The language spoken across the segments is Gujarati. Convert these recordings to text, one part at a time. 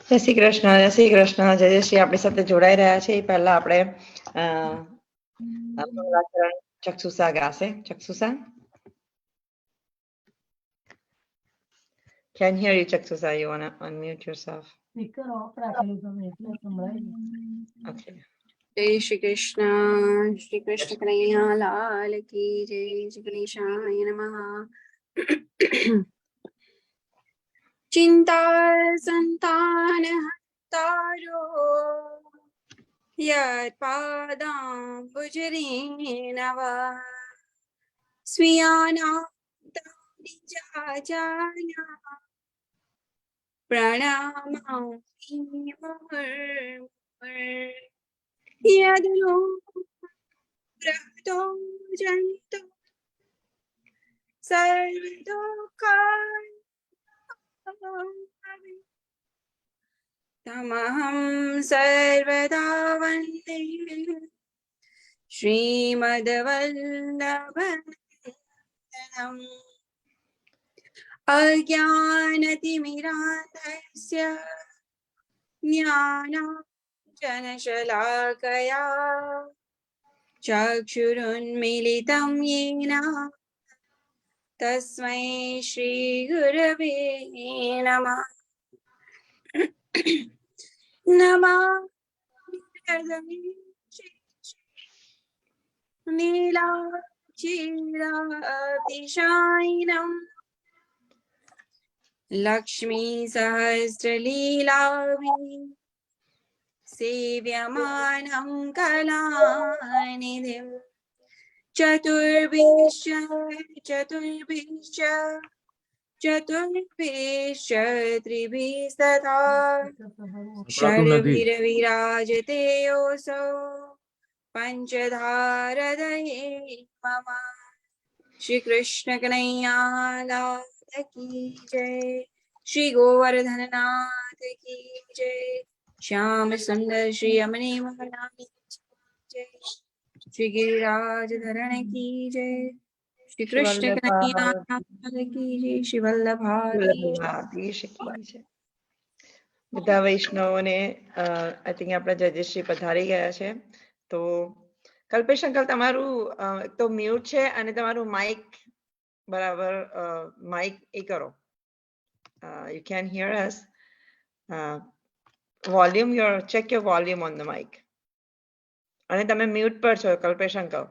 જય શ્રી કૃષ્ણ, જય શ્રી કૃષ્ણ. જય શ્રી આપણી સાથે જોડાઈ રહ્યા છે. પહેલા આપણે મંગલાચરણ ચક્ષુષા ગાશે. ચક્ષુષા, can hear you. ચક્ષુષા, you want to unmute yourself? Speaker of રાખેલું તમે એટલે સંભળાય. Okay. जय श्री कृष्ण कन्हैया लाल की जय. श्री गणेशाय नमः. चिंता संतान हतारो यत्पादाम्बुजरेणवा स्वीयानां प्रणमामि मुहुर्मुहुर् यदनु ग्रहतो जनितो सर्वदुःखानि तमहं सर्वदा वन्दे श्रीमद्वल्लभनन्दनम् अज्ञानतिमिरान्धस्य ज्ञानाञ्जनशलाकया चक्षुरुन्मीलितं येन तस्मै श्रीगुरवे नमः. नीलाक्षीरातिशायिनम् लक्ष्मी सहस्रलीलाभि सेव्यमानं कलानिधिं चतुर्भिश्च त्रिभिस्तथा षड्भिर्विराजते योऽसौ पंचधारदये मम. श्री कृष्ण कन्हैया लाल की जय. श्री गोवर्धन नाथ की जय. श्याम सुंदर श्री अमनी महारानी की जय. श्री गिरिराज धरण की जय. श्री कृष्ण कन्हैया लाल की जय. श्री વલ્લભાધીશ કી જય. બધા વૈષ્ણવોને આઈ થિંક આપણા જજેશ્રી પધારી ગયા છે. તો કલ્પેશ અંકલ, તમારું એક તો મ્યુટ છે અને તમારું માઇક બરાબર માઇક એ કરો. You can hear us. Volume, check your volume on the mic. અને તમે મ્યુટ પર છો Kalpesh uncle.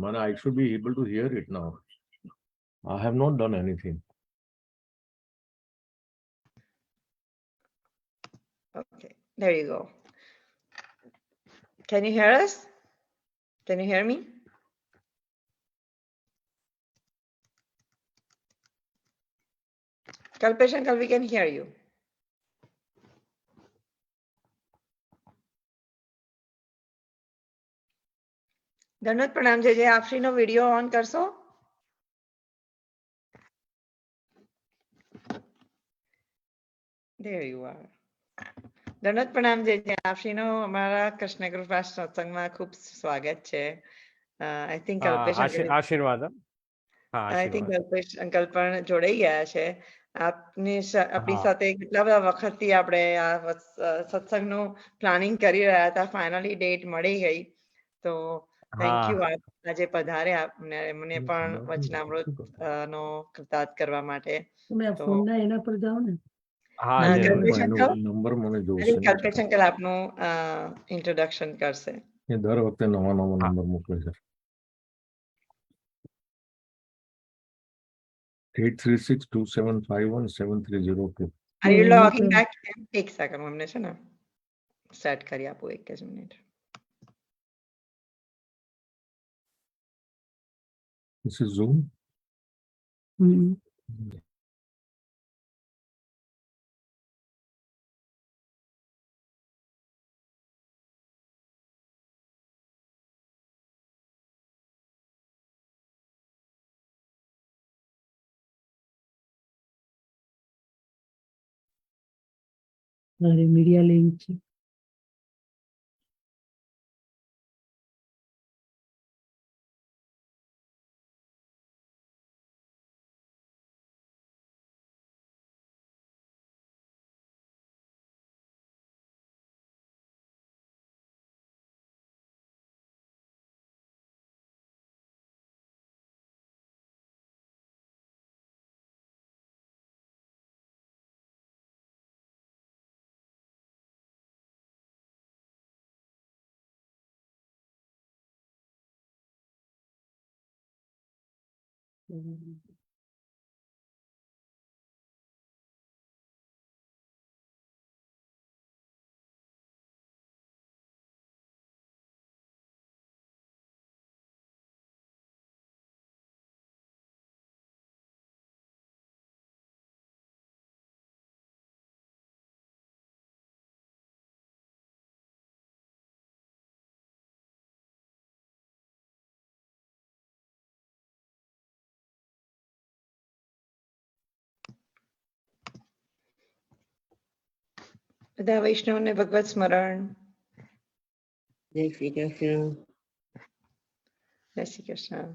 Man, I should be able to hear it now. I have not done anything. Okay, there you go. Can you hear us? Can you hear me? Kalpesh Uncle, we can hear you. ધનોત પ્રણામ. જે આપશ્રીનો વિડીયો ઓન કરશો. There you are. ધનોત પ્રણામ. જે આપશ્રીનો અમારા કૃષ્ણ કૃપા સત્સંગમાં ખૂબ સ્વાગત છે. આઈ થિંક કલ્પેશ આશીર્વાદ. આઈ થિંક કલ્પેશ અંકલ પણ જોડાઈ ગયા છે. આપની સાથે કેટલા બધા વખતથી આપણે આ સત્સંગનું પ્લાનિંગ કરી રહ્યા હતા. ફાઇનલી ડેટ મળી ગઈ. તો થેન્ક યુ આજે પધાર્યા. મને પણ વચનામૃત નો કૃતાર્થ કરવા માટે. એના પર જાઓ ને. કલ્પેશ અંકલ, નંબર મને જોશે. કલ્પેશ અંકલ આપનું ઇન્ટ્રોડક્શન કરશે. એ દર વખતે નવા નંબર મોકલે છે. 8362751730. Are you logging back? એક સેકન્ડ, અમને છે ને સેટ કરી આપું. એક જ minute. This is Zoom. Media link છે. બધા વૈષ્ણવને ભગવત સ્મરણ. જય શ્રી કૃષ્ણ. જય શ્રી કૃષ્ણ.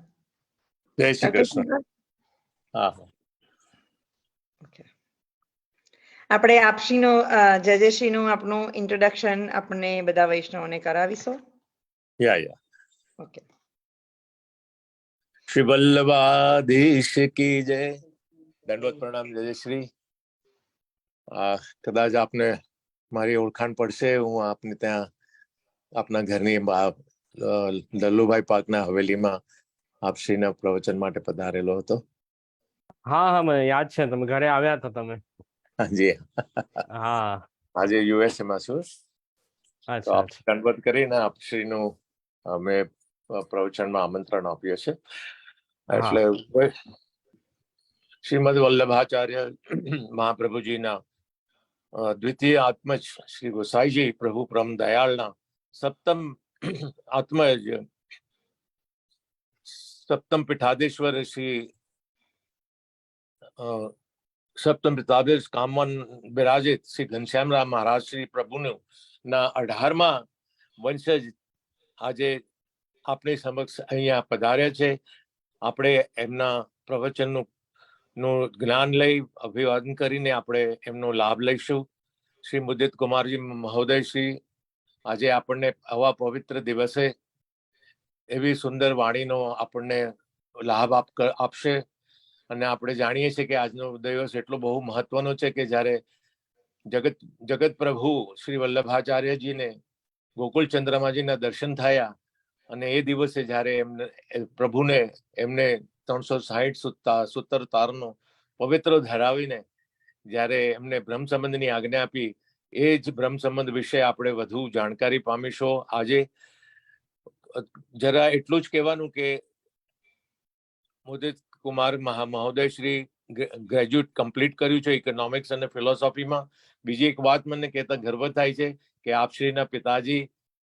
જય શ્રી કૃષ્ણ. હા. Okay. આપણે આપશ્રીનો જયશ્રીનું આપનું ઇન્ટ્રોડક્શન આપણે બધા વૈષ્ણવોને કરાવીશો. Yeah. ઓકે. શ્રી વલ્લભાધીશ કી જય. દંડવત પ્રણામ જયશ્રી. કદાચ આપને મારી ઓળખાણ પડશે. હું આપને ત્યાં આપના ઘરની દલ્લુભાઈ પાકના હવેલીમાં આપશ્રીના પ્રવચન માટે પધારેલો હતો. હા મને યાદ છે. તમે ઘરે આવ્યા હતા તમે. હાજી. હા. આજે યુએસએ માં છું. તો આપ કન્વર્ટ કરીને આપશ્રીનું અમે પ્રવચનમાં આમંત્રણ આપ્યું છે. એટલે શ્રીમદ વલ્લભાચાર્ય મહાપ્રભુજીના દ્વિતીય આત્મજ શ્રી ગોસાઈજી પ્રભુ પરમ દયાળના સપ્તમ પીઠાધીશ્વર શ્રી સપ્તમ પીઠાધીશ કામન બિરાજિત શ્રી ઘનશ્યામરામ મહારાજ શ્રી પ્રભુનું ના 18મા વંશજ આજે આપની સમક્ષ અહીંયા પધાર્યા છે. આપણે એમના પ્રવચનનું જ્ઞાન લઈ અભિવાદન કરીને આપણે એમનો લાભ લઈશું. શ્રી મુદિત કુમારજી મહોદય શ્રી આજે આપણને આવા પવિત્ર દિવસે એવી સુંદર વાણીનો આપણને લાભ આપશે. અને આપણે જાણીએ છીએ કે આજનો દિવસ એટલો બહુ મહત્વનો છે કે જ્યારે જગત પ્રભુ શ્રી વલ્લભાચાર્યજીને ગોકુળ ચંદ્રમાજીના દર્શન થયા અને એ દિવસે જ્યારે પ્રભુને એમને 360 સૂતર તારનો પવિત્ર ધરાવીને જ્યારે એમને બ્રહ્મ સંબંધની આજ્ઞા આપી, એ જ બ્રહ્મ સંબંધ વિશે આપણે વધુ જાણકારી પામીશું. આજે જરા એટલું જ કહેવાનું કે મુદિત કુમાર મહોદય શ્રી ગ્રેજ્યુએટ કમ્પ્લીટ કર્યું છે ઇકોનોમિક્સ અને ફિલોસોફીમાં. બીજી એક વાત મને કહેતા ગર્વ થાય છે કે આપશ્રીના પિતાજી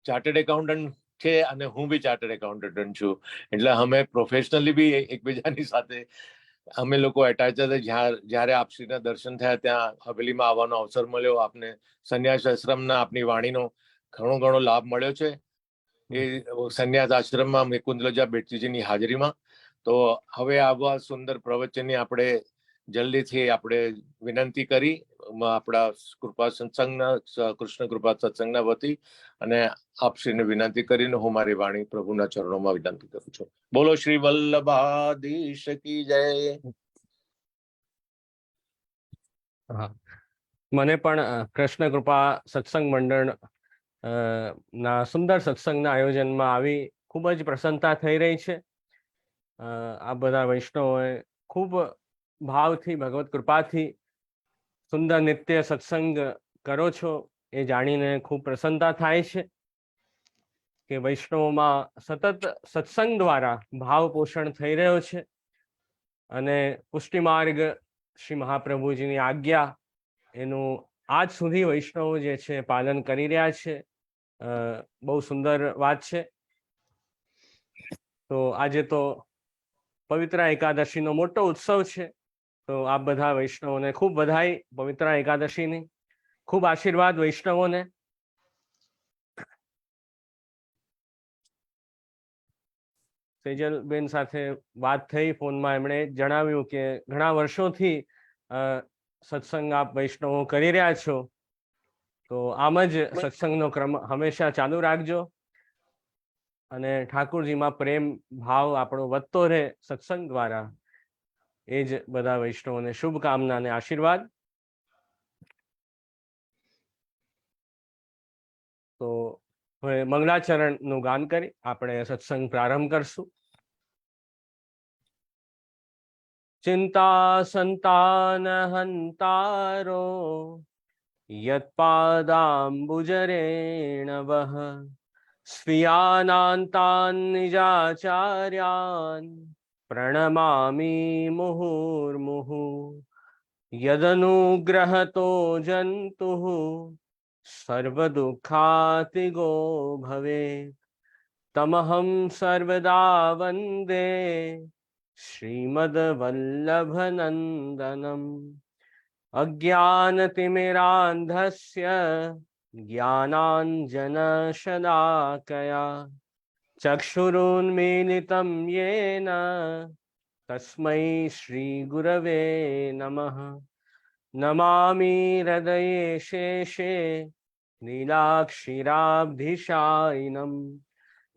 ચાર્ટર્ડ એકાઉન્ટન્ટ છે અને હું બી ચાર્ટર્ડ એકાઉન્ટન્ટ છું. એટલે અમે પ્રોફેશનલી બી એકબીજાની સાથે અમે લોકો એટાચ હતા. જ્યારે આપશ્રીના દર્શન થયા ત્યાં હવેલીમાં આવવાનો અવસર મળ્યો. આપને સંન્યાસ આશ્રમના આપની વાણીનો ઘણો લાભ મળ્યો છે. એ સંન્યાસ આશ્રમમાં મુકુંદલજા બેટજીની હાજરીમાં. તો હવે આવા સુંદર પ્રવચનની આપણે જલ્દીથી આપણે વિનંતી કરી આપણા કૃપા સત્સંગના કૃષ્ણ કૃપા સત્સંગના વતી અને આપશ્રીને વિનંતી કરીને હું મારી વાણી પ્રભુના ચરણોમાં વિનંતી કરું છું. બોલો શ્રી વલ્લભાધીશ કી જય. મને પણ કૃષ્ણ કૃપા સત્સંગ મંડળ ના સુંદર સત્સંગના આયોજનમાં આવી ખૂબ જ પ્રસન્નતા થઈ રહી છે. આ બધા વૈષ્ણવોએ ખૂબ ભાવથી ભગવત કૃપાથી સુંદર નિત્ય સત્સંગ કરો છો એ જાણીને ખૂબ પ્રસન્નતા થાય છે. કે વૈષ્ણવોમાં સતત સત્સંગ દ્વારા ભાવ પોષણ થઈ રહ્યો છે અને પુષ્ટિ માર્ગ શ્રી મહાપ્રભુજીની આજ્ઞા એનું આજ સુધી વૈષ્ણવો જે છે પાલન કરી રહ્યા છે. બહુ સુંદર વાત છે. તો આજે તો પવિત્ર એકાદશીનો મોટો ઉત્સવ છે. તો આપ બધા વૈષ્ણવોને ખૂબ બધાઈ પવિત્ર એકાદશીની, ખૂબ આશીર્વાદ વૈષ્ણવોને. સેજલબેન સાથે વાત થઈ ફોનમાં, એમણે જણાવ્યું કે ઘણા વર્ષોથી સત્સંગ આપ વૈષ્ણવો કરી રહ્યા છો, તો આમ જ સત્સંગનો ક્રમ હંમેશા ચાલુ રાખજો અને ઠાકુરજીમાં પ્રેમ ભાવ આપણો વધતો રહે સત્સંગ દ્વારા. એ જ બધા વૈષ્ણવોને શુભકામના અને આશીર્વાદ. તો હવે મંગલાચરણનું ગાન કરી આપણે સત્સંગ પ્રારંભ કરશું. ચિંતા સંતાન હંતારો યત્પાદાંબુજરેણવઃ સ્વીયાનાંતાન નિજાચાર્યાન પ્રણમામિ મુહુર્મુહુ. યદનુગ્રહતો જંતુઃ સર્વદુઃખાતિગો ભવેત તમહં સર્વદા વંદે શ્રીમદ્વલ્લભનંદનમ. અજ્ઞાનતિમિરાંધસ્ય જ્ઞાનાંજનશલાકયા ચક્ષુરુન્મીલિतं येन તસ્मै શ્રીગુરવે નમઃ. નમામિ હૃદયે શેષે નીલાક્ષીરાબ્ધિશાયિનમ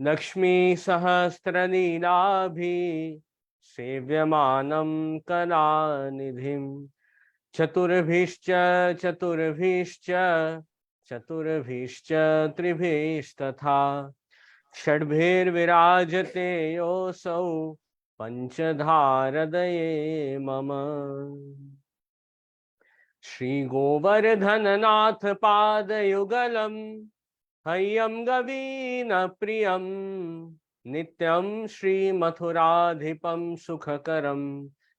લક્ષ્મી સહસ્રલીલાભી સેવ્યમાनं કલાનિધિમ. ચતુર્ભિશ્ચ ચતુર્ભિશ્ચ ચતુર્ભિશ્ચ ત્રિભિस्तथा ષડ્ભિર્વિરાજતે યોऽસૌ પંચધારદયે મમ. શ્રી ગોવર્ધનનાથ પાદયુગલમ હૈયમ ગવીન પ્રિયમ નિત્યમ શ્રી મથુરાધિપમ સુખકરમ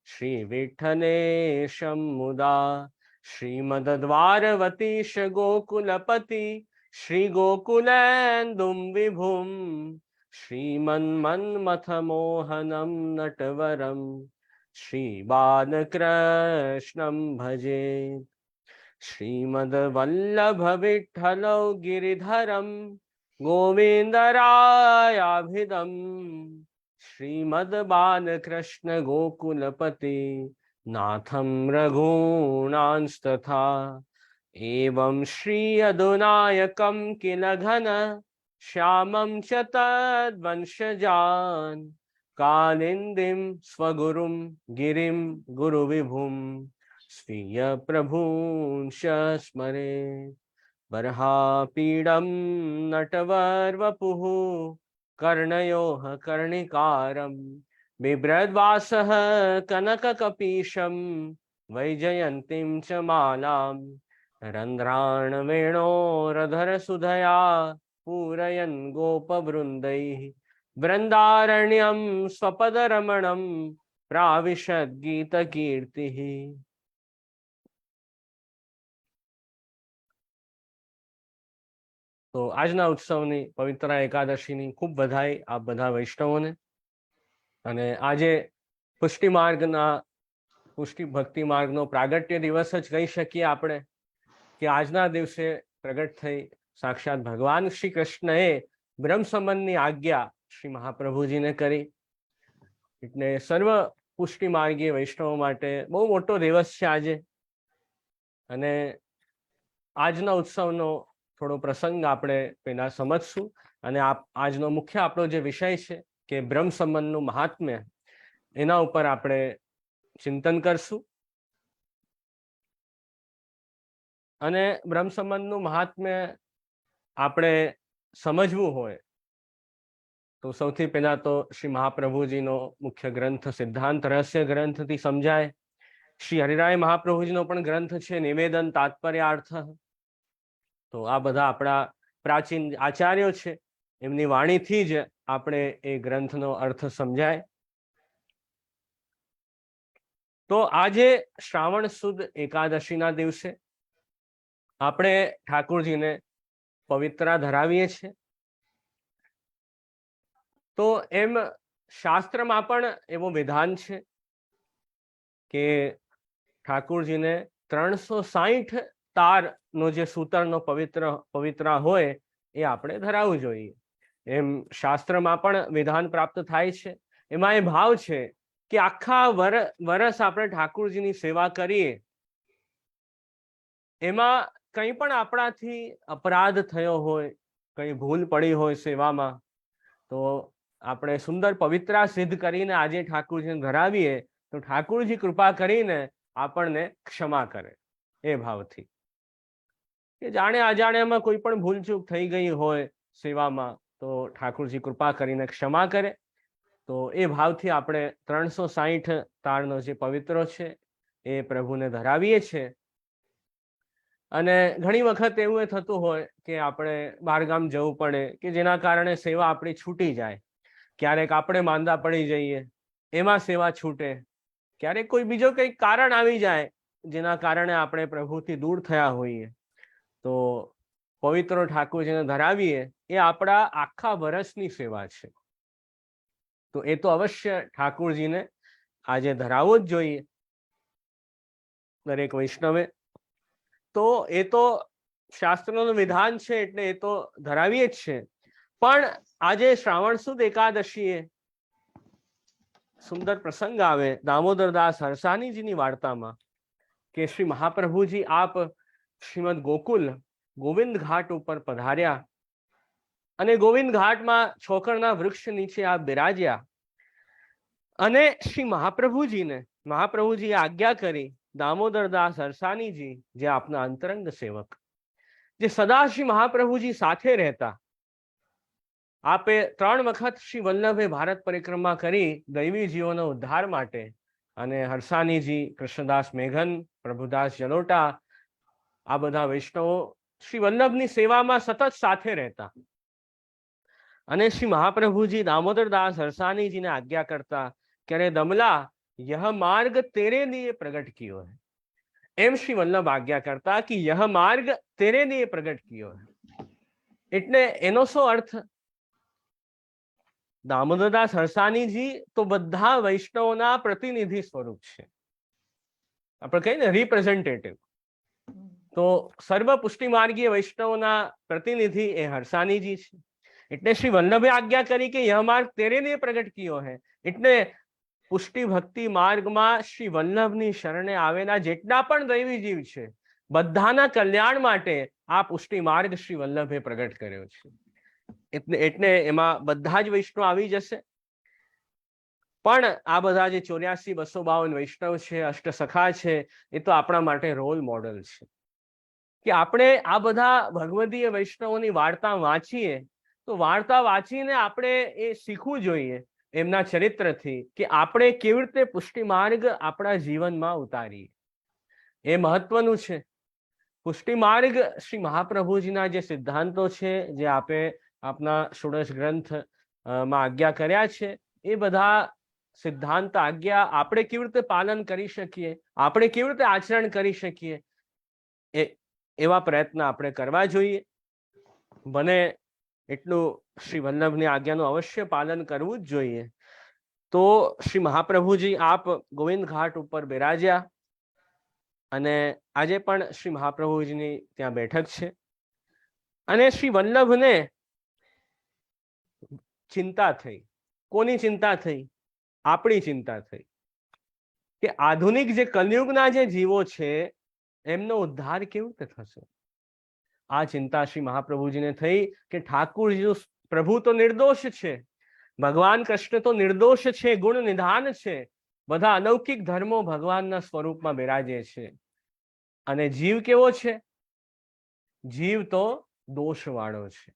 શ્રી વિઠ્ઠલેશમ મુદા. શ્રીમદ્વારવતીશ ગોકુલપતિ શ્રી ગોકુલેન્દુમ વિભુમ શ્રીમન્મન્મથમોહનમ નટવરમ શ્રી બાલકૃષ્ણમ ભજે. શ્રીમદ્વલ્લભ વિઠ્ઠલો ગિરિધરમ ગોવિંદરાયાભિદમ શ્રીમદ્બાલકૃષ્ણ ગોકુલપતિ નાથમ રઘૂણાંસ્તથા. એવં શ્રી અધુનાયકમ કિલ ઘન શ્યામં ચ તદ્વંશજાન કાલિંદીમ સ્વગુરુમ ગિરિમ ગુરુવિભુમ સ્વીય પ્રભુંશ સ્મરે. બર્હાપીડમ નટવરવપુઃ કર્ણયોઃ કર્ણિકારમ બિભ્રદ્વાસઃ કનકકપીશમ વૈજયંતીમ ચ માલામ રંધ્રાણ વેણોરધરસુધયા પૂરયન ગોપવૃંદૈઃ વૃંદારણ્યમ સ્વપદરમણમ પ્રાવિશદ ગીતકીર્તિઃ. તો આજના ઉત્સવની પવિત્ર એકાદશીની ખૂબ બધાઈ આપ બધા વૈષ્ણવોને. અને આજે પુષ્ટિ માર્ગના પુષ્ટિ ભક્તિ માર્ગનો પ્રાગટ્ય દિવસ જ કહી શકીએ આપણે, કે આજના દિવસે પ્રગટ થઈ સાક્ષાત ભગવાન શ્રી કૃષ્ણએ બ્રહ્મ સંબંધની આજ્ઞા શ્રી મહાપ્રભુજીને કરી. એટલે સર્વ પુષ્ટિ માર્ગીય વૈષ્ણવો માટે બહુ મોટો દિવસ છે આજે. અને આજના ઉત્સવનો થોડો પ્રસંગ આપણે પહેલા સમજશું અને આજનો મુખ્ય આપણો જે વિષય છે કે બ્રહ્મ સંબંધનું મહાત્મ્ય, એના ઉપર આપણે ચિંતન કરશું. અને બ્રહ્મ સંબંધનું મહાત્મ્ય આપણે સમજવું હોય તો સૌથી પહેલા તો શ્રી મહાપ્રભુજીનો મુખ્ય ગ્રંથ સિદ્ધાંત રહસ્ય ગ્રંથથી સમજાય. શ્રી હરિરાય મહાપ્રભુજીનો પણ ગ્રંથ છે નિવેદન તાત્પર્યાર્થ. તો આ બધા આપણા પ્રાચીન આચાર્યો છે એમની વાણીથી જ આપણે એ ગ્રંથનો અર્થ સમજાય. તો આજે શ્રાવણ સુદ એકાદશીના દિવસે આપણે ઠાકોરજીને પવિત્રા ધરાવીએ છીએ. તો એમ શાસ્ત્રમાં પણ એવું વિધાન છે કે ઠાકોરજીને 360 તારનો જે સૂતરનો પવિત્રા હોય એ આપણે ધરાવવું જોઈએ. એમ શાસ્ત્રમાં પણ વિધાન પ્રાપ્ત થાય છે. એમાં એ ભાવ છે કે આખા વરસ આપણે ઠાકોરજીની સેવા કરીએ, એમાં કંઈ પણ આપણાથી અપરાધ થયો હોય, કંઈ ભૂલ પડી હોય સેવામાં, તો આપણે સુંદર પવિત્રા સિદ્ધ કરીને આજે ઠાકોરજીને ધરાવીએ તો ઠાકોરજી કૃપા કરીને આપણને ક્ષમા કરે. એ ભાવથી કે જાણે અજાણ્યામાં કોઈ પણ ભૂલચૂક થઈ ગઈ હોય સેવામાં, તો ઠાકોરજી કૃપા કરીને ક્ષમા કરે. તો એ ભાવથી આપણે 360 તારનો જે પવિત્રો છે એ પ્રભુને ધરાવીએ છીએ. અને ઘણી વખત એવું થતું હોય કે આપણે બહારગામ જવું પડે કે જેના કારણે સેવા આપણી છૂટી જાય. ક્યારેક આપણે માંદા પડી જઈએ, એમાં સેવા છૂટે. ક્યારેક કોઈ બીજો કંઈક કારણ આવી જાય જેના કારણે આપણે પ્રભુથી દૂર થયા હોઈએ. તો પવિત્રો ઠાકોરજીને ધરાવીએ એ આપણા આખા વર્ષની સેવા છે. તો એ તો અવશ્ય ઠાકોરજીને આજે ધરાવવો જ જોઈએ દરેક વૈષ્ણવે. તો એ તો શાસ્ત્રનું વિધાન છે એટલે એ તો ધરાવીએ જ છે. પણ આજે શ્રાવણ સુદ એકાદશીએ સુંદર પ્રસંગ આવે દામોદરદાસ હરસાનીજીની વાર્તામાં કે શ્રી મહાપ્રભુજી આપ શ્રીમદ ગોકુલ ગોવિંદ ઘાટ ઉપર પધાર્યા અને ગોવિંદ ઘાટમાં છોકરના વૃક્ષ નીચે આપ બિરાજ્યા અને શ્રી મહાપ્રભુજીએ આજ્ઞા કરી, દામોદરદાસ હરસાનીજી જે આપના અંતરંગ સેવક, જે સદા શ્રી મહાપ્રભુજી સાથે રહેતા, આપે 3 વખત શ્રી વલ્લભે ભારત પરિક્રમા કરી દૈવી જીવોનો ઉદ્ધાર માટે, અને હરસાનીજી, કૃષ્ણદાસ મેઘન, પ્રભુદાસ જલોટા, આ બધા વૈષ્ણવો શ્રી વલ્લભની સેવામાં સતત સાથે રહેતા. અને શ્રી મહાપ્રભુજી દામોદરદાસ હરસાનીજીને આજ્ઞા કરતા કે અરે દમલા, यह मार्ग तेरे लिए प्रकट कियो है. એમ શ્રી વલ્લભ આજ્ઞા કરતા કે यह मार्ग तेरे लिए प्रकट कियो है. એટલે એનો શું અર્થ? દામોદરદાસ હરસાનીજી તો બધા વૈષ્ણવોના પ્રતિનિધિ સ્વરૂપ છે. આપણે કહીએ ને રિપ્રેઝેન્ટેટિવ. તો સર્વ પુષ્ટિ માર્ગીય વૈષ્ણવોના પ્રતિનિધિ એ હરસાનીજી છે. એટલે શ્રી વલ્લભે આજ્ઞા કરી કે यह मार्ग तेरे लिए प्रकट कियो है. એટલે પુષ્ટિ ભક્તિ માર્ગમાં શ્રી વલ્લભની શરણે આવેલા જેટલા પણ દૈવી જીવ છે, બધાના કલ્યાણ માટે આ પુષ્ટિ માર્ગ શ્રી વલ્લભે પ્રગટ કર્યો છે. એટલે એમાં બધા જ વૈષ્ણવ આવી જશે. પણ આ બધા જે 84-252 વૈષ્ણવ છે, અષ્ટસખા છે, એ તો આપણા માટે રોલ મોડલ છે કે આપણે આ બધા ભગવદીય વૈષ્ણવોની વાર્તા વાંચીએ તો વાર્તા વાંચીને આપણે એ શીખવું જોઈએ એમના ચરિત્રથી કે આપણે કેવી રીતે પુષ્ટિ માર્ગ આપણા જીવનમાં ઉતારીએ. એ મહત્વનું છે. પુષ્ટિ માર્ગ શ્રી મહાપ્રભુજીના જે સિદ્ધાંતો છે, જે આપે આપના ષોડશ ગ્રંથ માં આજ્ઞા કર્યા છે, એ બધા સિદ્ધાંત આજ્ઞા આપણે કેવી રીતે પાલન કરી શકીએ, આપણે કેવી રીતે આચરણ કરી શકીએ, એવા પ્રયત્ન આપણે કરવા જોઈએ. બને એટલું શ્રી વલ્લભની આજ્ઞાનું અવશ્ય પાલન કરવું જ જોઈએ. તો શ્રી મહાપ્રભુજી આપ ગોવિંદ ઘાટ ઉપર બિરાજ્યા અને આજે પણ શ્રી મહાપ્રભુજીની ત્યાં બેઠક છે. અને શ્રી વલ્લભને ચિંતા થઈ. કોની ચિંતા થઈ? આપણી ચિંતા થઈ કે આધુનિક જે કલયુગના જે જીવો છે એમનો ઉદ્ધાર કેવી રીતે થશે. આ ચિંતા શ્રી મહાપ્રભુજીને થઈ કે ઠાકુરજી પ્રભુ તો નિર્દોષ છે, ભગવાન કૃષ્ણ તો નિર્દોષ છે, ગુણ નિધાન છે, બધા અલૌકિક ધર્મો ભગવાનના સ્વરૂપમાં બિરાજે છે. અને જીવ કેવો છે? જીવ તો દોષવાળો છે.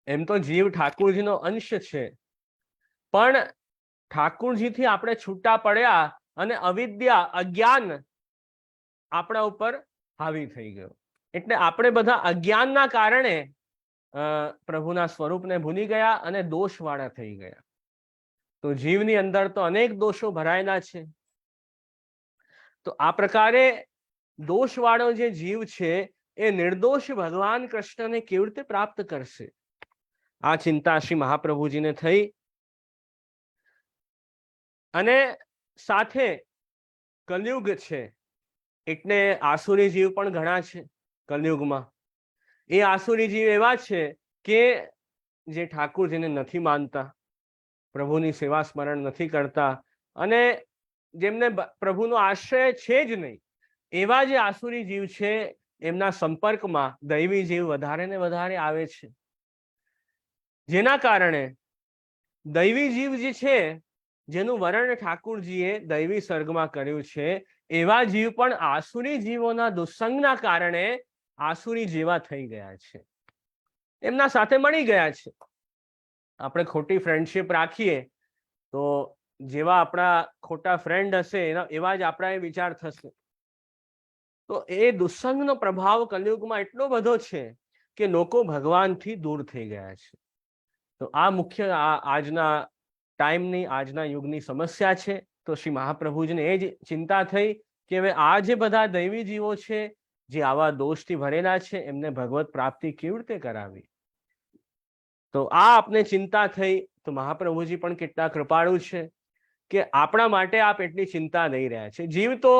એમ તો જીવ ઠાકુરજીનો અંશ છે, પણ ઠાકુરજીથી આપણે છૂટા પડ્યા અને અવિદ્યા, અજ્ઞાન આપણા ઉપર હાવી થઈ ગયો. એટલે આપણે બધા અજ્ઞાનના કારણે પ્રભુના સ્વરૂપને ભૂલી ગયા અને દોષવાળા થઈ ગયા. તો જીવની અંદર તો અનેક દોષો ભરાયેલા છે. તો આ પ્રકારે દોષવાળો જે જીવ છે એ નિર્દોષ ભગવાન કૃષ્ણને કેવી રીતે પ્રાપ્ત કરશે? આ ચિંતા શ્રી મહાપ્રભુજીને થઈ. અને સાથે કલયુગ છે એટલે આસુરી જીવ પણ ઘણા છે કલયુગમાં. એ આસુરી જીવ એવા છે કે જે ઠાકુરજીને નથી માનતા, પ્રભુની સેવા સ્મરણ નથી કરતા અને જેમને પ્રભુનો આશ્રય છે જ નહીં, એવા જે આસુરી જીવ છે એમના સંપર્કમાં દૈવી જીવ વધારે ને વધારે આવે છે. જેના કારણે દૈવી જીવ જે છે, જેનું વર્ણન ઠાકુરજીએ દૈવી સર્ગમાં કર્યું છે, એવા જીવ પણ આસુરી જીવોના દુસ્સંગના કારણે આસુરી જેવા થઈ ગયા છે, એમના સાથે મળી ગયા છે. આપણે ખોટી ફ્રેન્ડશિપ રાખીએ તો જેવા આપણા ખોટા ફ્રેન્ડ હશે એવા જ આપણા એ વિચાર થશે. તો એ દુસ્સંગનો પ્રભાવ કલયુગમાં એટલો બધો છે કે લોકો ભગવાનથી દૂર થઈ ગયા છે. તો આ મુખ્ય આજના ટાઈમની, આજના યુગની સમસ્યા છે. તો શ્રી મહાપ્રભુજીને એ જ ચિંતા થઈ કે હવે આ જે બધા દૈવી જીવો છે જે આવા દોષથી ભરેલા છે, એમને ભગવત પ્રાપ્તિ કેવી રીતે કરાવી? તો આ આપને ચિંતા થઈ. તો મહાપ્રભુજી પણ કેટલા કૃપાળુ છે કે આપણા માટે આપ એટલી ચિંતા લઈ રહ્યા છે. જીવ તો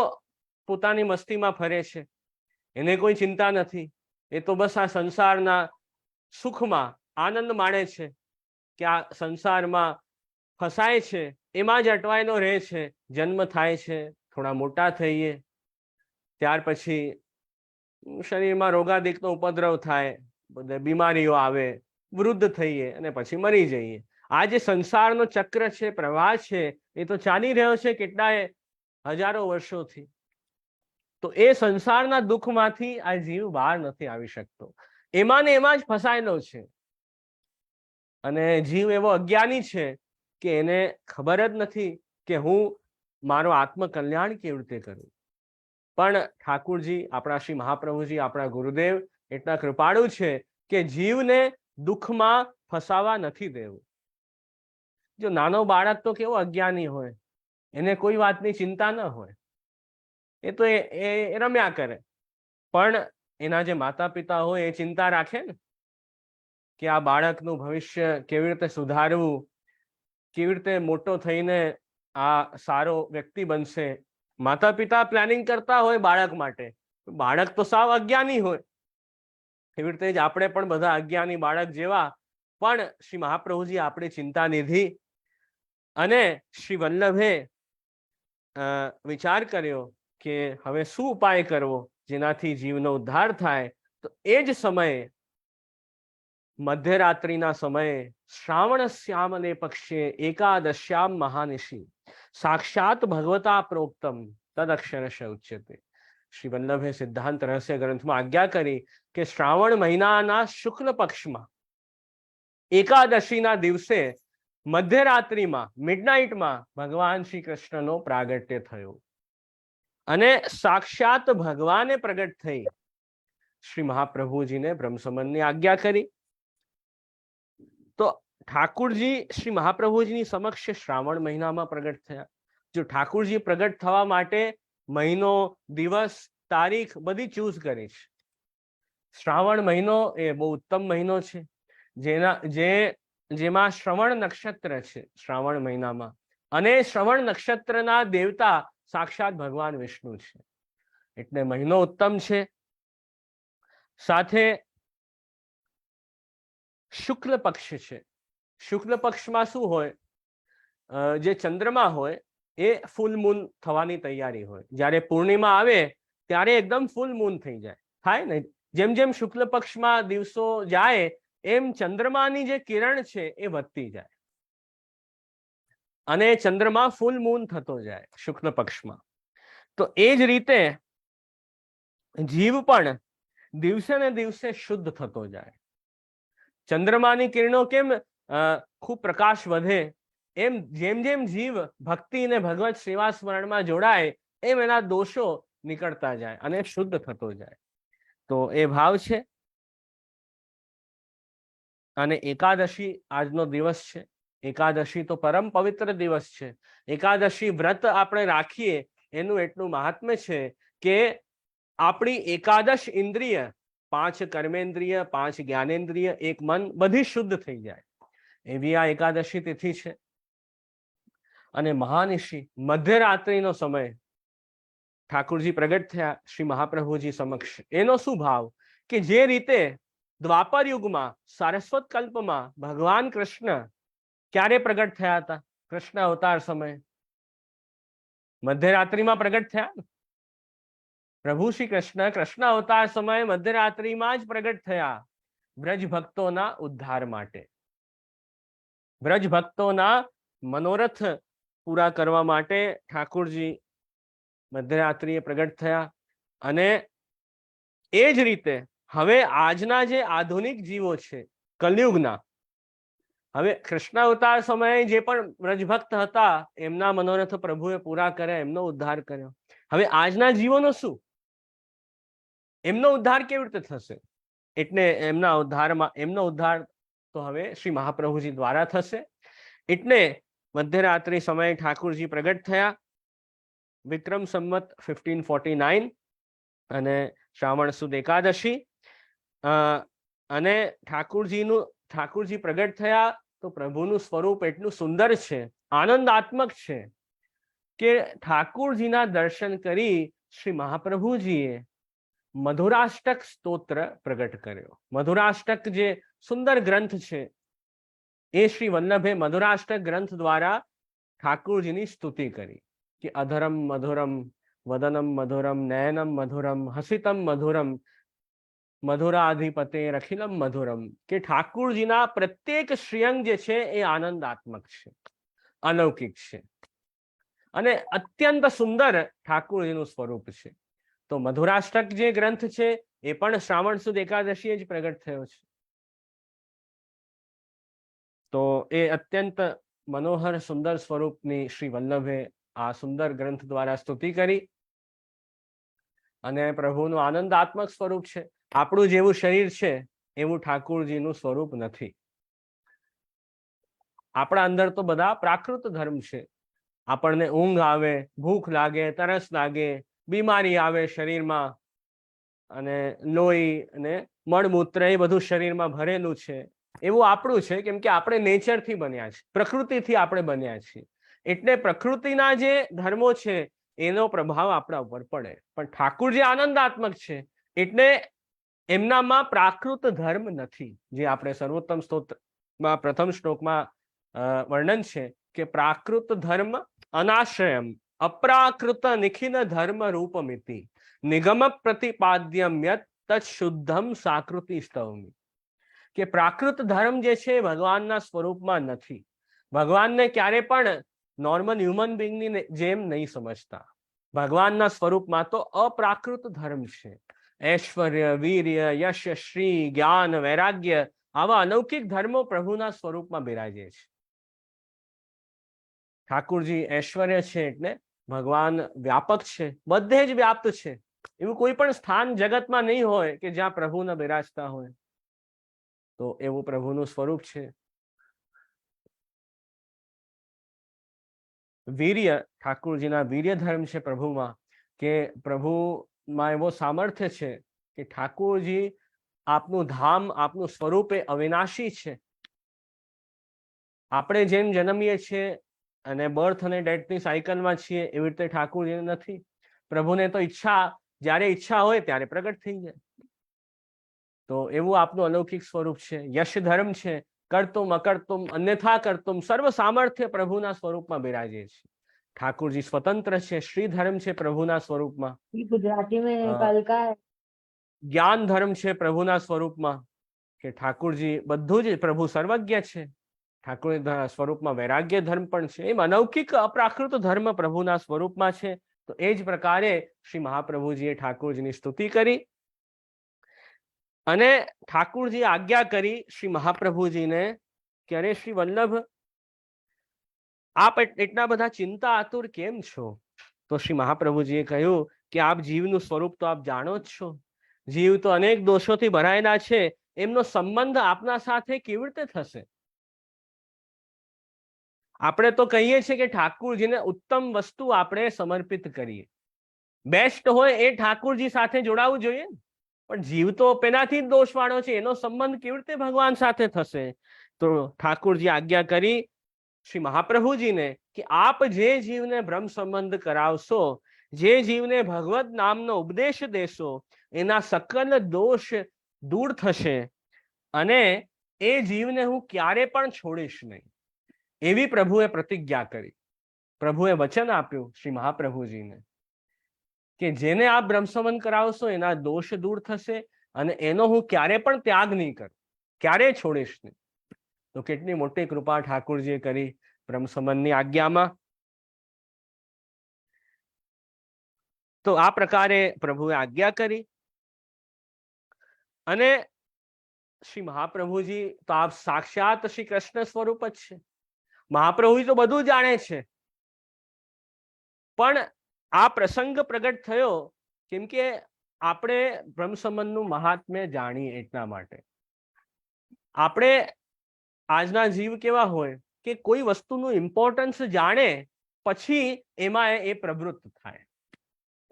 પોતાની મસ્તીમાં ફરે છે, એને કોઈ ચિંતા નથી. એ તો બસ આ સંસારના સુખમાં આનંદ માણે છે કે આ સંસારમાં ફસાય છે, એમાં જ અટવાયેલો રહે છે. જન્મ થાય છે, થોડા મોટા થઈએ, ત્યાર પછી શરીરમાં રોગાદિકનો ઉપદ્રવ થાય, બધે બીમારીઓ આવે, વૃદ્ધ થઈએ અને પછી મરી જઈએ. આ જે સંસારનો ચક્ર છે, પ્રવાહ છે, એ તો ચાલી રહ્યો છે કેટલાય હજારો વર્ષોથી. તો એ સંસારના દુઃખમાંથી આ જીવ બહાર નથી આવી શકતો, એમાં ને એમાં જ ફસાયેલો છે. અને જીવ એવો અજ્ઞાની છે કે એને ખબર જ નથી કે હું મારો આત્મકલ્યાણ કેવી રીતે કરું. પણ ઠાકુરજી, આપણા શ્રી મહાપ્રભુજી, આપણા ગુરુદેવ એટલા કૃપાળુ છે કે જીવને દુઃખમાં ફસાવા નથી દેવું. જો નાનો બાળક તો કેવો અજ્ઞાની હોય, એને કોઈ વાતની ચિંતા ન હોય, એ તો એ રમ્યા કરે. પણ એના જે માતા પિતા હોય એ ચિંતા રાખે ને કે આ બાળકનું ભવિષ્ય કેવી રીતે સુધારવું, કેવી રીતે મોટો થઈને આ સારો વ્યક્તિ બનશે. માતા પિતા પ્લાનિંગ કરતા હોય બાળક માટે, બાળક તો સાવ અજ્ઞાની હોય. એવી રીતે જ આપણે પણ બધા અજ્ઞાની બાળક જેવા, પણ શ્રી મહાપ્રભુજી આપણે ચિંતા લીધી અને શ્રી વલ્લભે વિચાર કર્યો કે હવે શું ઉપાય કરવો જેનાથી જીવનો ઉદ્ધાર થાય. તો એ જ સમયે મધ્યરાત્રિના સમયે શ્રાવણ શ્યામલે પક્ષે એકાદશ્યામ મહાનિશી સાક્ષાત ભગવતા પ્રોક્તમ તદક્ષરશ ઉચ્યતે. શ્રી વલ્લભે સિદ્ધાંત રહસ્ય ગ્રંથમાં આજ્ઞા કરી કે શ્રાવણ મહિનાના શુક્લ પક્ષમાં એકાદશીના દિવસે મધ્યરાત્રિમાં, મિડનાઇટમાં ભગવાન શ્રી કૃષ્ણનો પ્રાગટ્ય થયો અને સાક્ષાત ભગવાને પ્રગટ થઈ શ્રી મહાપ્રભુજીને બ્રહ્મસમનની આજ્ઞા કરી. તો ઠાકુરજી શ્રી મહાપ્રભુજીની સમક્ષ શ્રાવણ મહિનામાં પ્રગટ થયા. જો ઠાકુરજી પ્રગટ થવા માટે મહિનો, દિવસ, તારીખ બધી ચૂઝ કરી છે. શ્રાવણ મહિનો એ બહુ ઉત્તમ મહિનો છે, જેમાં શ્રવણ નક્ષત્ર છે શ્રાવણ મહિનામાં, અને શ્રવણ નક્ષત્રના દેવતા સાક્ષાત ભગવાન વિષ્ણુ છે, એટલે મહિનો ઉત્તમ છે. સાથે શુક્લ પક્ષ છે. શુક્લ પક્ષમાં શું હોય, જે ચંદ્રમા હોય એ ફૂલ મૂન થવાની તૈયારી હોય. જ્યારે પૂર્ણિમા આવે ત્યારે એકદમ ફૂલ મૂન થઈ જાય, થાય ને. જેમ જેમ શુક્લ પક્ષમાં દિવસો જાય એમ ચંદ્રમાની જે કિરણ છે એ વધતી જાય અને ચંદ્રમા ફૂલ મૂન થતો જાય શુક્લ પક્ષમાં. તો એ જ રીતે જીવ પણ દિવસે ને દિવસે શુદ્ધ થતો જાય. ચંદ્રમાની કિરણો કેમ ખૂબ પ્રકાશ વધે, એમ જેમ જેમ જીવ ભક્તિ અને ભગવત સેવા સ્મરણમાં જોડાય એમ એના દોષો નીકળતા જાય અને શુદ્ધ થતો જાય. તો એ ભાવ છે. અને એકાદશી આજનો દિવસ છે. એકાદશી તો પરમ પવિત્ર દિવસ છે. એકાદશી વ્રત આપણે રાખીએ એનું એટલું મહાત્મ્ય છે કે આપણી એકાદશ ઇન્દ્રિય, 5 કર્મેન્દ્રિય, 5 જ્ઞાનેન્દ્રિય, 1 મન બધી શુદ્ધ થઈ જાય એવી આ એકાદશી તિથિ છે. અને મહાનિશી મધ્યરાત્રિનો સમય ઠાકુરજી પ્રગટ થયા શ્રી મહાપ્રભુજી સમક્ષ. એનો શું ભાવ કે જે રીતે દ્વાપર યુગમાં સારસ્વત કલ્પમાં ભગવાન કૃષ્ણ ક્યારે પ્રગટ થયા હતા? કૃષ્ણ અવતાર સમય મધ્યરાત્રિમાં પ્રગટ થયા. પ્રભુ શ્રી કૃષ્ણ કૃષ્ણ અવતાર સમયે મધ્યરાત્રિમાં જ પ્રગટ થયા બ્રજ ભક્તોના ઉદ્ધાર માટે, બ્રજ ભક્તોના મનોરથ પૂરા કરવા માટે ઠાકુરજી મધ્યરાત્રિએ પ્રગટ થયા. અને એ જ રીતે હવે આજના જે આધુનિક જીવો છે કલયુગના, હવે કૃષ્ણ અવતાર સમયે જે પણ વ્રજભક્ત હતા એમના મનોરથ પ્રભુએ પૂરા કર્યા, એમનો ઉદ્ધાર કર્યો. હવે આજના જીવોનો શું? એમનો ઉદ્ધાર કેવી રીતે થશે? એટલે એમનો ઉદ્ધાર તો હવે શ્રી મહાપ્રભુજી દ્વારા થશે. એટલે મધ્યરાત્રિ સમયે ઠાકુરજી પ્રગટ થયા. વિક્રમ સંવત 1549 અને શ્રાવણ સુદ એકાદશી. અને ઠાકુરજી પ્રગટ થયા તો પ્રભુનું સ્વરૂપ એટલું સુંદર છે, આનંદાત્મક છે કે ઠાકુરજીના દર્શન કરી શ્રી મહાપ્રભુજીએ મધુરાષ્ટક સ્તોત્ર પ્રગટ કર્યો. મધુરાષ્ટક જે સુંદર ગ્રંથ છે એ શ્રી વલ્લભે મધુરાષ્ટક ગ્રંથ દ્વારા ઠાકુરજીની સ્તુતિ કરી કે અધરમ મધુરમ વદનમ મધુરમ નયનમ મધુરમ હસિતમ મધુરમ મધુરાધિપતે રખિલમ મધુરમ. કે ઠાકુરજીના પ્રત્યેક શ્રીઅંગ જે છે એ આનંદાત્મક છે, અલૌકિક છે અને અત્યંત સુંદર ઠાકુરજીનું સ્વરૂપ છે. તો મધુરાષ્ટક જે ગ્રંથ છે એ પણ શ્રાવણ સુદ એકાદશીએ જ પ્રગટ થયો છે. તો એ અત્યંત મનોહર સુંદર સ્વરૂપની શ્રી વલ્લભે આ સુંદર ગ્રંથ દ્વારા સ્તુતિ કરી. અને પ્રભુનું આનંદાત્મક સ્વરૂપ છે. આપણું જેવું શરીર છે એવું ઠાકુરજીનું સ્વરૂપ નથી. આપણા અંદર તો બધા પ્રાકૃત ધર્મ છે. આપણને ઊંઘ આવે, ભૂખ લાગે, તરસ લાગે, બીમારી આવે શરીરમાં, અને લોહી અને મળમૂત્ર એ બધું શરીરમાં ભરેલું છે. એવું આપણું છે કેમ કે આપણે નેચરથી બન્યા છીએ, પ્રકૃતિથી આપણે બન્યા છીએ. એટલે પ્રકૃતિના જે ધર્મો છે એનો પ્રભાવ આપણા ઉપર પડે. પણ ઠાકુરજી આનંદાત્મક છે એટલે એમનામાં પ્રાકૃત ધર્મ નથી. જે આપણે સર્વોત્તમ સ્તોત્રમાં પ્રથમ શ્લોકમાં વર્ણન છે કે પ્રાકૃત ધર્મ અનાશ્રયમ અપ્રાકૃત નિખિલ ધર્મ રૂપમિતિ નિગમ પ્રતિપાદ્યમ યત તત્શુદ્ધમ સાકૃતિ સ્તવમી. કે પ્રાકૃત ધર્મ જે છે ભગવાનના સ્વરૂપમાં નથી. ભગવાનને ક્યારે પણ નોર્મલ હ્યુમન બીંગની જેમ નહીં સમજતા. ભગવાનના સ્વરૂપમાં તો અપ્રાકૃત ધર્મ છે. ઐશ્વર્ય, વીર્ય, યશ, શ્રી, જ્ઞાન, વૈરાગ્ય આવા અલૌકિક ધર્મો પ્રભુના સ્વરૂપમાં બિરાજે છે. ઠાકુરજી ઐશ્વર્ય છે એટલે ભગવાન વ્યાપક છે, બધે જ વ્યાપ્ત છે. એવું કોઈ પણ સ્થાન જગતમાં નહીં હોય કે જ્યાં પ્રભુ ન બિરાજતા હોય. તો એવું પ્રભુનું સ્વરૂપ છે. વીર્ય, ઠાકુરજીના વીર્ય ધર્મ છે પ્રભુમાં, કે પ્રભુમાં એવો સામર્થ્ય છે કે ઠાકુરજી આપનું ધામ, આપનું સ્વરૂપ એ અવિનાશી છે. આપણે જેમ જન્મીએ છીએ અને બર્થ અને ડેથની સાયકલમાં છીએ એવી રીતે ઠાકુરજી નથી. પ્રભુને તો જ્યારે ઈચ્છા હોય ત્યારે પ્રગટ થઈ જાય. તો એવું આપનું અલૌકિક સ્વરૂપ છે. યશ ધર્મ છે, કરતુમ અકર્તુમ અન્યથા કરતુમ સર્વ સામર્થ્ય પ્રભુના સ્વરૂપમાં બિરાજે છે. ઠાકુરજી સ્વતંત્ર છે. શ્રી ધર્મ છે પ્રભુના સ્વરૂપમાં. गुजराती में कल का है। જ્ઞાન ધર્મ છે પ્રભુના સ્વરૂપમાં, કે ઠાકુરજી બધું જ પ્રભુ સર્વજ્ઞ છે. ઠાકુર સ્વરૂપમાં વૈરાગ્ય ધર્મ પણ છે. એમ અલૌકિક અપ્રાકૃત ધર્મ પ્રભુના સ્વરૂપમાં છે. તો એ જ પ્રકારે શ્રી મહાપ્રભુજીએ ઠાકુરજીની સ્તુતિ કરી અને ઠાકુરજી આજ્ઞા કરી શ્રી મહાપ્રભુજીને કે અરે શ્રી વલ્લભ, આપ એટલા બધા ચિંતા આતુર કેમ છો? તો શ્રી મહાપ્રભુજીએ કહ્યું કે આપ જીવનું સ્વરૂપ તો આપ જાણો જ છો. જીવ તો અનેક દોષોથી ભરાયેલા છે એમનો સંબંધ આપના સાથે કેવી રીતે થશે? આપણે તો કહીએ છીએ કે ઠાકુરજીને ઉત્તમ વસ્તુ આપણે સમર્પિત કરીએ, બેસ્ટ હોય એ ઠાકુરજી સાથે જોડાવું જોઈએ, પણ જીવ તો પેનાથી જ દોષવાળો છે, એનો સંબંધ કેવી રીતે ભગવાન સાથે થશે? તો ઠાકુરજી આજ્ઞા કરી શ્રી મહાપ્રભુજીને કે આપ જે જીવને બ્રહ્મ સંબંધ કરાવશો, જે જીવને ભગવત નામનો ઉપદેશ દેશો, એના સકલ દોષ દૂર થશે અને એ જીવને હું ક્યારે પણ છોડીશ નહીં, એવી પ્રભુએ પ્રતિજ્ઞા કરી. પ્રભુએ વચન આપ્યું શ્રી મહાપ્રભુજીને કે જેને આપ બ્રહ્મ સંબંધ કરાવશો એના દોષ દૂર થશે અને એનો હું ક્યારે પણ ત્યાગ નહીં કરું, ક્યારેય છોડીશ નહીં. તો કેટલી મોટી કૃપા ઠાકુરજીએ કરી બ્રહ્મ સંબંધની આજ્ઞામાં. તો આ પ્રકારે પ્રભુએ આજ્ઞા કરી અને શ્રી મહાપ્રભુજી તો આપ સાક્ષાત શ્રી કૃષ્ણ સ્વરૂપ જ છે. મહાપ્રભુજી તો બધું જાણે છે, પણ આ પ્રસંગ પ્રગટ થયો કેમ કે આપણે બ્રહ્મ સંબંધનું મહાત્મ્ય જાણીએ એટલા માટે. આપણે આજના જીવ કેવા હોય કે કોઈ વસ્તુનું ઇમ્પોર્ટન્સ જાણે પછી એમાં એ પ્રવૃત્ત થાય.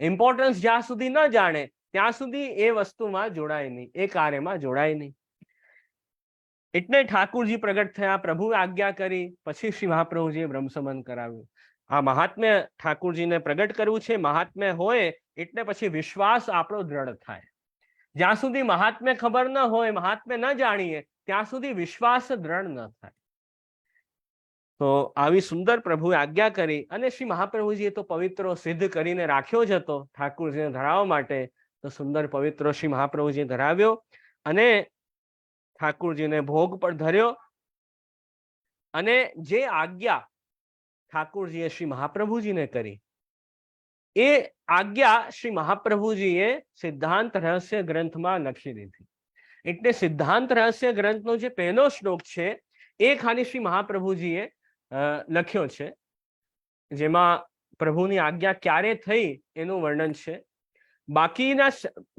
ઇમ્પોર્ટન્સ જ્યાં સુધી ન જાણે ત્યાં સુધી એ વસ્તુમાં જોડાય નહીં, એ કાર્યમાં જોડાય નહીં. એટલે ઠાકુરજી પ્રગટ થયા, પ્રભુએ આજ્ઞા કરી, પછી શ્રી મહાપ્રભુજીએ બ્રહ્મ સંબંધ કરાવ્યું. આ મહાત્મ્ય ઠાકુરજીને પ્રગટ કરવું છે. મહાત્મ્ય હોય એટલે પછી વિશ્વાસ આપણો દ્રઢ થાય. જ્યાં સુધી મહાત્મ્ય ખબર ન હોય, મહાત્મ્ય ન જાણીએ ત્યાં સુધી વિશ્વાસ દ્રઢ ન થાય. તો આવી સુંદર પ્રભુએ આજ્ઞા કરી અને શ્રી મહાપ્રભુજીએ તો પવિત્રો સિદ્ધ કરીને રાખ્યો જ હતો ઠાકુરજીને ધરાવવા માટે. તો સુંદર પવિત્રો શ્રી મહાપ્રભુજીએ ધરાવ્યો અને ઠાકુરજીને ભોગ પર ધર્યો. અને જે આજ્ઞા ઠાકુરજીએ શ્રી મહાપ્રભુજીને કરી એ આજ્ઞા શ્રી મહાપ્રભુજીએ સિદ્ધાંત રહસ્ય ગ્રંથમાં લખી દીધી. એટલે સિદ્ધાંત રહસ્ય ગ્રંથનો જે પહેલો શ્લોક છે એ ખાલી શ્રી મહાપ્રભુજીએ લખ્યો છે, જેમાં પ્રભુની આજ્ઞા ક્યારે થઈ એનું વર્ણન છે. બાકીના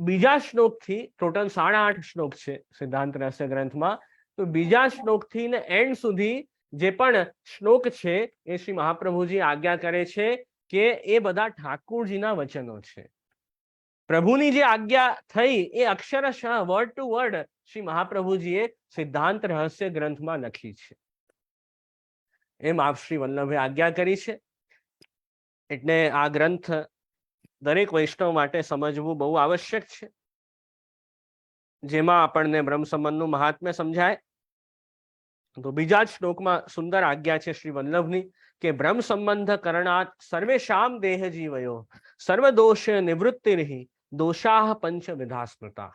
બીજા શ્લોકથી ટોટલ 8.5 શ્લોક છે સિદ્ધાંત રહસ્ય ગ્રંથમાં. તો બીજા શ્લોકથી ને એન્ડ સુધી જે પણ શ્લોક છે એ શ્રી મહાપ્રભુજી આજ્ઞા કરે છે કે એ બધા ઠાકુરજીના વચનો છે. પ્રભુની જે આજ્ઞા થઈ એ અક્ષરશઃ વર્ડ ટુ વર્ડ શ્રી મહાપ્રભુજીએ સિદ્ધાંત રહસ્ય ગ્રંથમાં લખી છે. એમ આપ શ્રી વલ્લભે આજ્ઞા કરી છે. એટલે આ ગ્રંથ દરેક વૈષ્ણવ માટે સમજવું બહુ આવશ્યક છે, જેમાં આપણને બ્રહ્મ સંબંધનું મહાત્મ્ય સમજાય. તો બીજા જ શ્લોકમાં સુંદર આજ્ઞા છે શ્રી વલ્લભની કે બ્રહ્મ સંબંધ કરણાત સર્વેશામ દેહ જીવયો સર્વદોષ નિવૃત્તિર્હિ દોષાઃ પંચ વિધા સ્મૃતા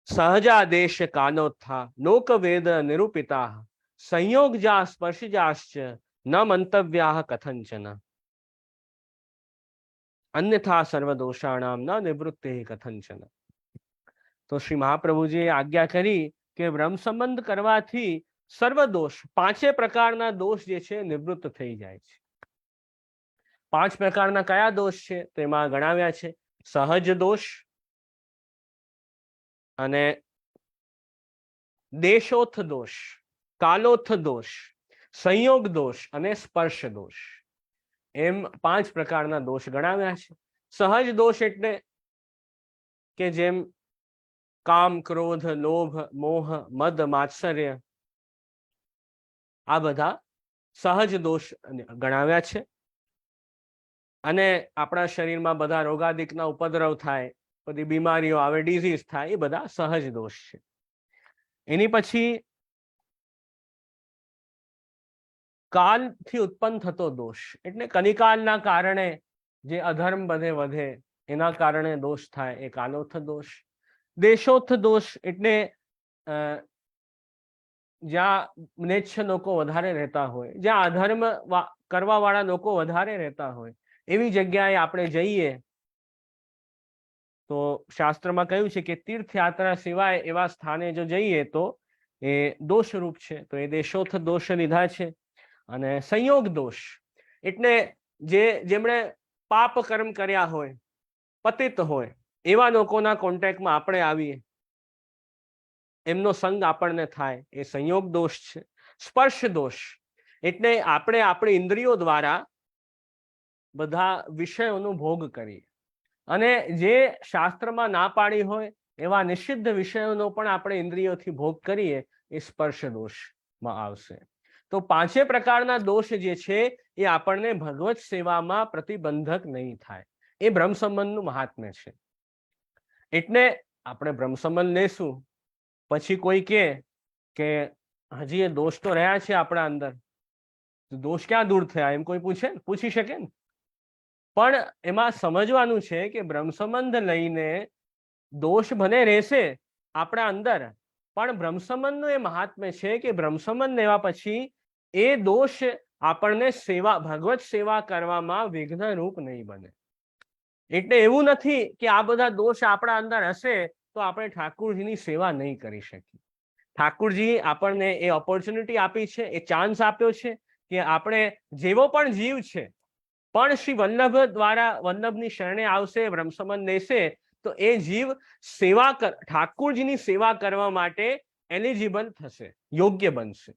સહજાદેશ કાનોત્થા લોકવેદ નિરૂપિતા સંયોગજા સ્પર્શજાશ્ચ ન મંતવ્યાઃ કથંચન અન્યથા સર્વદોષાણામ ન નિવૃત્તિ કથંચન. તો શ્રી મહાપ્રભુજીએ આજ્ઞા કરી કે બ્રહ્મ સંબંધ કરવાથી સર્વ દોષ, 5 પ્રકારના દોષ જે છે નિવૃત્ત થઈ જાય છે. 5 પ્રકારના કયા દોષ છે તેમાં ગણાવ્યા છે સહજ દોષ અને દેશોથ દોષ, કાલોથ દોષ, સંયોગ દોષ અને સ્પર્શ દોષ. એમ 5 પ્રકારના દોષ ગણાવ્યા છે. સહજ દોષ એટલે કે જેમ કામ, ક્રોધ, લોભ, મોહ, મદ, માત્સર્ય, આ બધા સહજ દોષ ગણાવ્યા છે. અને આપણા શરીરમાં બધા રોગાદિકના ઉપદ્રવ થાય, બધી બીમારીઓ આવે, ડિઝીઝ થાય, એ બધા સહજ દોષ છે. એની પછી કાલથી ઉત્પન્ન થતો દોષ એટલે કલિકાલના કારણે જે અધર્મ બધે વધે એના કારણે દોષ થાય, એ કાલોથ દોષ. દેશોથ દોષ એટલે જ્યાં મ્લેચ્છ લોકો વધારે રહેતા હોય, જ્યાં અધર્મ કરવા વાળા લોકો વધારે રહેતા હોય એવી જગ્યાએ આપણે જઈએ તો શાસ્ત્રમાં કહ્યું છે કે તીર્થયાત્રા સિવાય એવા સ્થાને જો જઈએ તો એ દોષરૂપ છે. તો એ દેશોથ દોષ લીધા છે. અને સંયોગ દોષ એટલે જેમણે પાપ કર્મ કર્યા હોય, પતિત હોય એવા લોકોના કોન્ટેક્ટમાં આપણે આવીએ એમનો સંગ આપણને થાય એ સંયોગ દોષ છે. સ્પર્શ દોષ એટલે આપણે આપણી ઇન્દ્રિયો દ્વારા બધા વિષયોનો ભોગ કરીએ અને જે શાસ્ત્રમાં ના પાડી હોય એવા નિષિદ્ધ વિષયોનો પણ આપણે ઇન્દ્રિયોથી ભોગ કરીએ એ સ્પર્શ દોષમાં આવશે. તો 5 પ્રકારના દોષ જે છે એ આપણને ભગવત સેવામાં પ્રતિબંધક નહીં થાય. એ બ્રહ્મ સંબંધનું મહાત્મ્ય છે. એટલે આપણે બ્રહ્મ સંબંધ લેશું, પછી કોઈ કે હજી એ દોષ તો રહ્યા છે આપણા અંદર, દોષ ક્યાં દૂર થયા એમ કોઈ પૂછી શકે ને. પણ એમાં સમજવાનું છે કે બ્રહ્મ સંબંધ લઈને દોષ ભલે રહેશે આપણા અંદર, પણ બ્રહ્મ સંબંધનું એ મહાત્મ્ય છે કે બ્રહ્મ સંબંધ લેવા પછી એ દોષ આપણને ભગવત સેવા કરવામાં વિઘ્નરૂપ નહીં બને. એટલે એવું નથી કે આ બધા દોષ આપણા અંદર હશે તો આપણે ઠાકુરજીની સેવા નહીં કરી શકીએ. ઠાકુરજી આપણને એ ઓપોર્ચ્યુનિટી આપી છે, એ ચાન્સ આપ્યો છે કે આપણે જેવો પણ જીવ છે પણ શ્રી વલ્લભ દ્વારા વલ્લભની શરણે આવશે, બ્રહ્મ સંબંધ લેશે તો એ જીવ ઠાકુરજીની સેવા કરવા માટે એલિજિબલ થશે, યોગ્ય બનશે.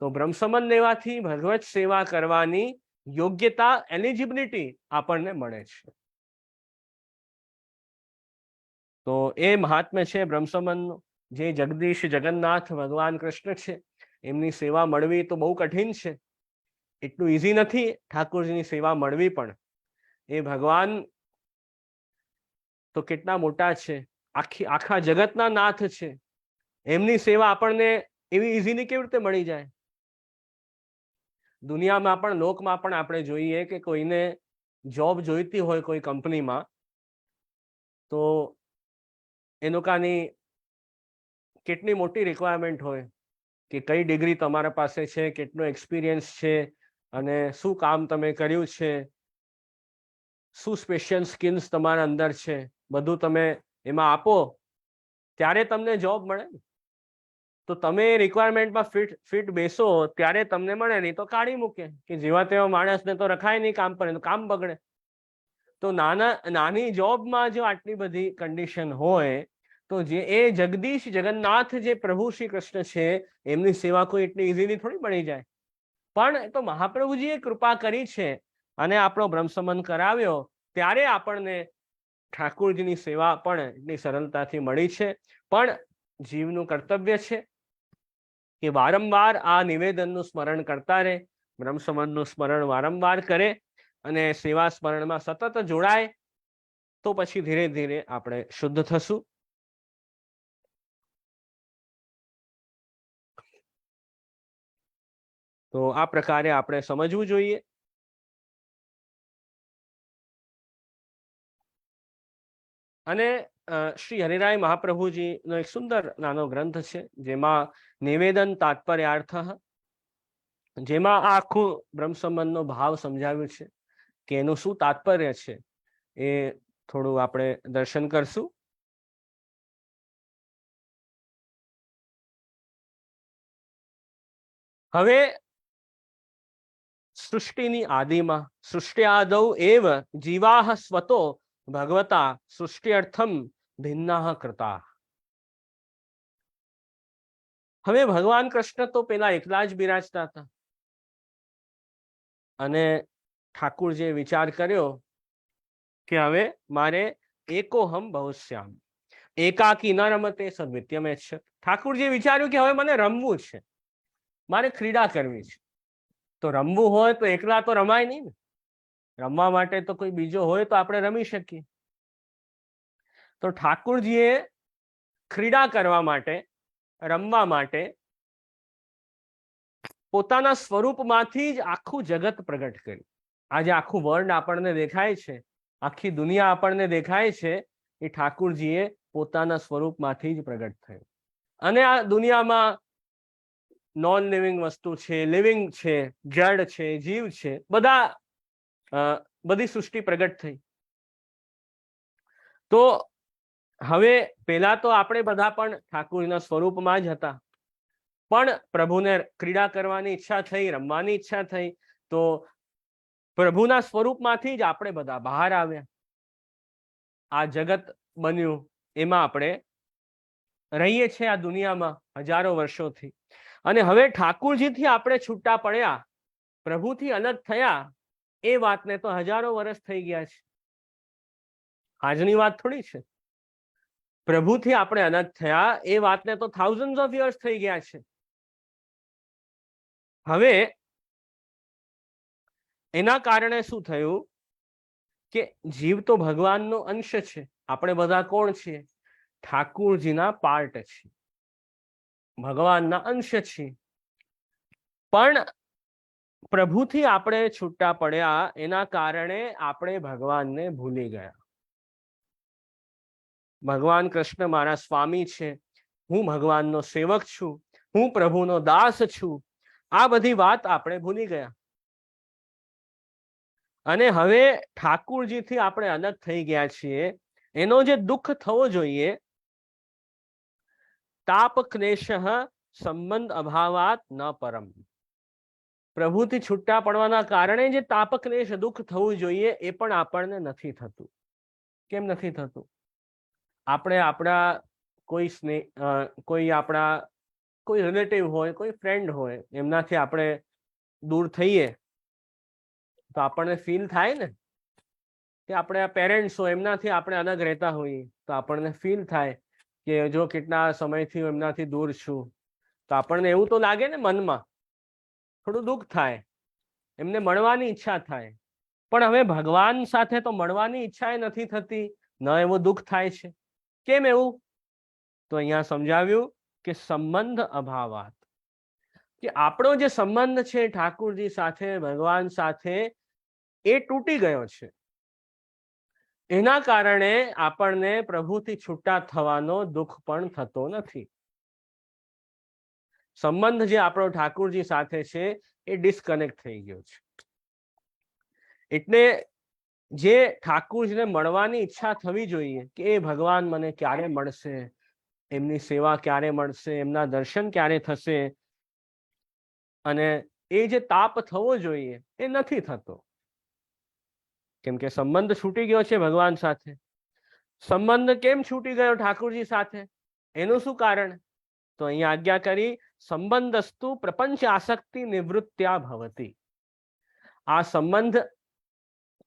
તો બ્રહ્મ સંબંધ લેવાથી ભગવત સેવા કરવાની યોગ્યતા, એલિજિબિલિટી આપણને મળે છે. તો એ મહાત્મ્ય છે બ્રહ્મ સંબંધનું. જે જગદીશ જગન્નાથ ભગવાન કૃષ્ણ છે એમની સેવા મળવી તો બહુ કઠિન છે. એટલું ઈઝી નથી ઠાકોરજીની સેવા મળવી. પણ એ ભગવાન તો કેટલા મોટા છે, આખા જગતના નાથ છે. એમની સેવા આપણને એવી ઈઝીલી કેવી રીતે મળી જાય? દુનિયામાં પણ, લોકમાં પણ આપણે જોઈએ કે કોઈને જોબ જોઈતી હોય કોઈ કંપનીમાં તો એ લોકોની કેટલી મોટી રિક્વાયરમેન્ટ હોય કે કઈ ડિગ્રી તમારા પાસે છે, કેટલો એક્સપિરિયન્સ છે અને શું કામ તમે કર્યું છે, શું સ્પેશિયલ સ્કિલ્સ તમારા અંદર છે, બધું તમે એમાં આપો ત્યારે તમને જોબ મળે. તો તમે રિક્વાયરમેન્ટમાં ફિટ બેસો ત્યારે તમને મળે, નહીં તો કાઢી મૂકે કે જેવા તેવા માણસને તો રખાય નહીં કામ પર, તો કામ બગડે. તો નાની જોબમાં જો આટલી બધી કન્ડિશન હોય તો જે એ જગદીશ જગન્નાથ જે પ્રભુ શ્રી કૃષ્ણ છે એમની સેવા કોઈ એટલી ઇઝીલી થોડી મળી જાય. પણ તો મહાપ્રભુજીએ કૃપા કરી છે અને આપણો બ્રહ્મ સંબંધ કરાવ્યો ત્યારે આપણને ઠાકુરજીની સેવા પણ એટલી સરળતાથી મળી છે. પણ જીવનું કર્તવ્ય છે કે વારંવાર આ નિવેદનનું સ્મરણ કરતા રહે, બ્રહ્મ સંબંધનું સ્મરણ વારંવાર કરે અને સેવા સ્મરણમાં સતત જોડાય તો પછી ધીરે ધીરે આપણે શુદ્ધ થશું. તો આ પ્રકારે આપણે સમજવું જોઈએ. અને શ્રી હરિરાય મહાપ્રભુજીનો એક સુંદર નાનો ગ્રંથ છે જેમાં નિવેદન તાત્પર્યાર્થ, જેમાં આખું બ્રહ્મ સંબંધનો ભાવ સમજાવ્યું છે કે એનું શું તાત્પર્ય છે એ થોડું આપણે દર્શન કરશું. હવે સૃષ્ટિની આદિમાં સૃષ્ટિ આદૌ એવ જીવાહ સ્વતો ભગવતા સૃષ્ટિઅર્થમ ભિન્નાહ કૃતા. હવે ભગવાન કૃષ્ણ તો પેલા એકલા જ બિરાજતા હતા અને ઠાકુરજીએ વિચાર કર્યો કે હવે મારે એકોહમ બહુશ્યામ એકાકી ન રમતે સદ્વિત્યમે છે. ઠાકુરજીએ વિચાર્યું કે હવે મને રમવું છે, મારે ક્રીડા કરવી છે. તો રમવું હોય તો એકલા તો રમાય નહીં ને, રમવા માટે તો કોઈ બીજો હોય તો આપણે રમી શકીએ. તો ઠાકુરજીએ ક્રીડા કરવા માટે, રમવા માટે પોતાના સ્વરૂપમાંથી જ આખું જગત પ્રગટ કર્યું. આજે આખું વર્લ્ડ આપણને દેખાય છે, આખી દુનિયા આપણને દેખાય છે, એ ઠાકુરજીએ પોતાના સ્વરૂપમાંથી જ પ્રગટ થયું. અને આ દુનિયામાં નોન લિવિંગ વસ્તુ છે, લિવિંગ છે, જડ છે, જીવ છે, બધી સૃષ્ટિ પ્રગટ થઈ. તો હવે પહેલા તો આપણે બધા પણ ઠાકુરના સ્વરૂપમાં જ હતા, પણ પ્રભુને ક્રીડા કરવાની ઈચ્છા થઈ, રમવાની ઈચ્છા થઈ, તો પ્રભુના સ્વરૂપમાંથી જ આપણે બધા બહાર આવ્યા. આ જગત બન્યું, એમાં આપણે રહીએ છીએ આ દુનિયામાં હજારો વર્ષોથી, અને હવે ઠાકુરજીથી આપણે છૂટા પડ્યા, પ્રભુથી અલગ થયા, એ વાતને તો હજારો વર્ષ થઈ ગયા છે. આજની વાત થોડી છે. પ્રભુથી આપણે અલગ થયા એ વાતને તો થાઉઝન્ડ ઓફ યર્સ થઈ ગયા છે. હવે એના કારણે શું થયું કે જીવ તો ભગવાનનો અંશ છે. આપણે બધા કોણ છીએ? ઠાકુરજીના પાર્ટ છીએ, ભગવાનના અંશ છીએ. પણ પ્રભુથી આપણે છૂટા પડ્યા એના કારણે આપણે ભગવાનને ભૂલી ગયા. ભગવાન કૃષ્ણ મારા સ્વામી છે, હું ભગવાનનો સેવક છું, હું પ્રભુનો દાસ છું, આ બધી વાત આપણે ભૂલી ગયા. અને હવે ઠાકુરજીથી આપણે અલગ થઈ ગયા છીએ. એનો જે દુઃખ થવો જોઈએ, તાપ ક્લેશ સંબંધ અભાવાત ન પરમ. પ્રભુથી છૂટા પડવાના કારણે જે તાપ ક્લેશ દુઃખ થવું જોઈએ એ પણ આપણને નથી થતું. કેમ નથી થતું? આપણે આપણા કોઈ રિલેટિવ હોય, કોઈ ફ્રેન્ડ હોય, એમનાથી આપણે દૂર થઈએ તો આપણને ફીલ થાય ને. કે આપણે પેરેન્ટ્સ હોય, એમનાથી આપણે અલગ રહેતા હોઈએ તો આપણને ફીલ થાય કે જો કેટલા સમયથી હું એમનાથી દૂર છું, તો આપણને એવું તો લાગે ને, મનમાં થોડું દુઃખ થાય, એમને મળવાની ઈચ્છા થાય. પણ હવે ભગવાન સાથે તો મળવાની ઈચ્છા નથી થતી, ન એવું દુઃખ થાય છે. કેમ એવું? તો અહીંયા સમજાવ્યું કે સંબંધ અભાવાત, કે આપણો જે સંબંધ છે ઠાકુરજી સાથે, ભગવાન સાથે, એ તૂટી ગયો છે. એના કારણે આપણને પ્રભુથી છૂટા થવાનો દુઃખ પણ થતો નથી. સંબંધ જે આપણો ઠાકુરજી સાથે છે એ ડિસ્કનેક્ટ થઈ ગયો છે. એટલે જે ઠાકુરજીને મળવાની ઈચ્છા થવી જોઈએ કે એ ભગવાન મને ક્યારે મળશે, એમની સેવા ક્યારે મળશે, એમના દર્શન ક્યારે થશે, અને એ જે તાપ થવો જોઈએ એ નથી થતો. કેમ કે સંબંધ છૂટી ગયો છે ભગવાન સાથે. સંબંધ કેમ છૂટી ગયો ઠાકુરજી સાથે? એનું શું કારણ? તો અહીંયા આજ્ઞા કરી, સંબંધસ્તુ પ્રપંચ આસક્તિ નિવૃત્ત્યા ભવતી. આ સંબંધ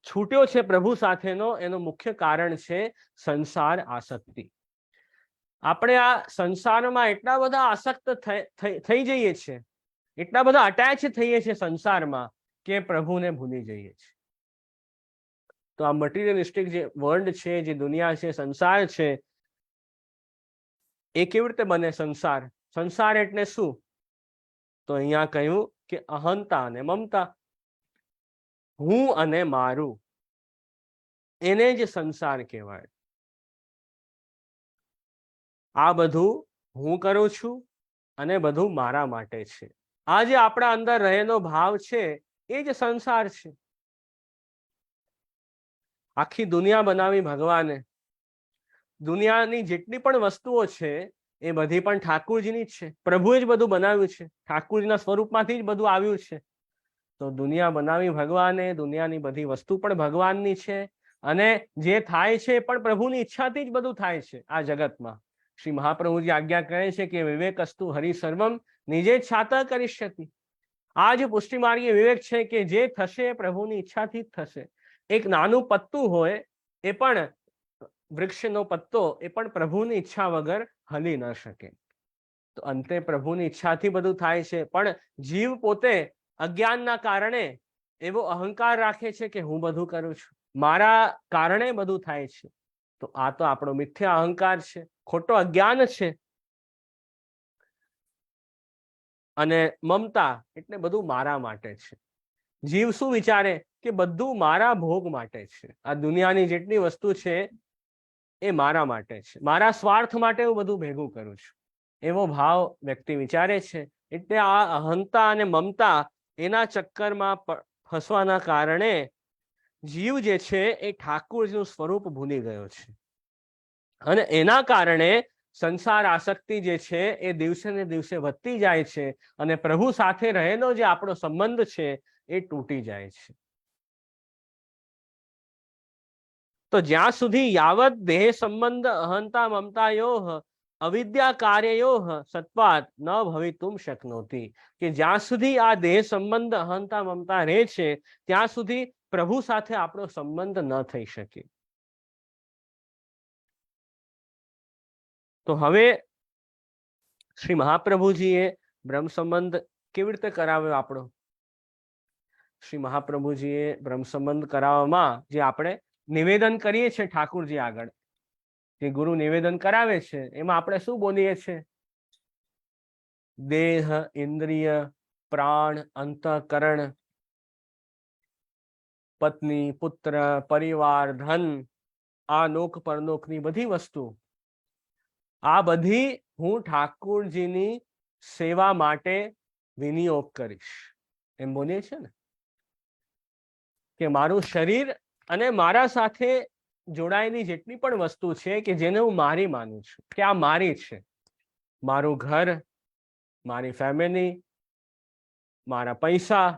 છૂટ્યો છે પ્રભુ સાથેનો, એનું મુખ્ય કારણ છે સંસાર આસક્તિ. આપણે આ સંસારમાં એટલા બધા આસક્ત થઈ જઈએ છીએ, એટલા બધા અટેચ થઈએ છીએ સંસારમાં કે પ્રભુને ભૂલી જઈએ છીએ. તો આ મટીરિયલિસ્ટિક જે વર્લ્ડ છે, જે દુનિયા છે, સંસાર છે, એ કેવી રીતે બને સંસાર? સંસાર એટલે શું? તો અહીંયા કહ્યું કે અહંતા અને મમતા, હું અને મારું, એને જ સંસાર કહેવાય. આ બધું હું કરું છું અને બધું મારા માટે છે. આ જે આપણા અંદર રહેલો ભાવ છે એ જ સંસાર છે. આખી દુનિયા બનાવી ભગવાને. દુનિયાની જેટલી પણ વસ્તુઓ છે એ બધી પણ ઠાકુરજીની જ છે. પ્રભુએ જ બધું બનાવ્યું છે, ઠાકુરજીના સ્વરૂપમાંથી જ બધું આવ્યું છે. તો દુનિયા બનાવી ભગવાને, દુનિયાની બધી વસ્તુ પણ ભગવાનની છે, અને જે થાય છે પણ પ્રભુની ઈચ્છાથી જ બધું થાય છે આ જગતમાં. શ્રી મહાપ્રભુજી આજ્ઞા કહે છે કે વિવેકસ્તુ હરિ સર્વમ નિજે છાત કરિષ્યતિ. આ જે પુષ્ટિમાર્ગીય વિવેક છે કે જે થશે પ્રભુની ઈચ્છાથી જ થશે. એક નાનું પત્તું હોય, એ પણ વૃક્ષનો પત્તો, એ પણ પ્રભુની ઈચ્છા વગર હલી ન શકે. તો અંતે પ્રભુની ઈચ્છાથી બધું થાય છે. પણ જીવ પોતે અજ્ઞાનના કારણે એવો અહંકાર રાખે છે કે હું બધું કરું છું, મારા કારણે બધું થાય છે. તો આ તો આપણો મિથ્યા અહંકાર છે, ખોટો અજ્ઞાન છે. અને મમતા એટલે બધું મારા માટે છે. જીવ શું વિચારે કે બધું મારા ભોગ માટે છે, આ દુનિયાની જેટલી વસ્તુ છે એ મારા માટે છે, મારા સ્વાર્થ માટે હું બધું ભેગું કરું છું, એવો ભાવ વ્યક્તિ વિચારે છે. એટલે આ અહંતા અને મમતા એના ચક્કરમાં ફસવાના કારણે જીવ જે છે એ ઠાકુરજીનું સ્વરૂપ ભૂલી ગયો છે. અને એના કારણે સંસાર આસક્તિ જે છે એ દિવસે ને દિવસે વધતી જાય છે, અને પ્રભુ સાથે રહેલો જે આપણો સંબંધ છે એ તૂટી જાય છે. તો જ્યાં સુધી યાવત દેહ સંબંધ અહંતા મમતાયોહ અવિદ્યા કાર્યયોઃ સત્વાત ન ભવિતુમ શક્નોતિ, કે જ્યાં સુધી આ દેહ સંબંધ અહંતા મમતા રહે છે ત્યાં સુધી પ્રભુ સાથે આપણો સંબંધ ન થઈ શકે. તો હવે શ્રી મહાપ્રભુજીએ બ્રહ્મ સંબંધ કેવી રીતે કરાવ્યો આપણો? શ્રી મહાપ્રભુજીએ બ્રહ્મ સંબંધ કરાવવામાં જે આપણે નિવેદન કરીએ છીએ ઠાકુરજી આગળ, જે ગુરુ નિવેદન કરાવે છે એમાં આપણે શું બોલીએ છીએ? દેહ, ઇન્દ્રિય, પ્રાણ, અંતઃકરણ, પત્ની, પુત્ર, પરિવાર, ધન, આ લોક પરલોકની બધી વસ્તુ, આ બધી હું ઠાકુરજીની સેવા માટે વિનિયોગ કરીશ, એમ બોલીએ છે ને, કે મારું શરીર અને મારા સાથે જોડાયેલી જેટલી પણ વસ્તુ છે કે જેને હું મારી માનું છું, કે આ મારી છે, મારું ઘર, મારી ફેમિલી, મારા પૈસા,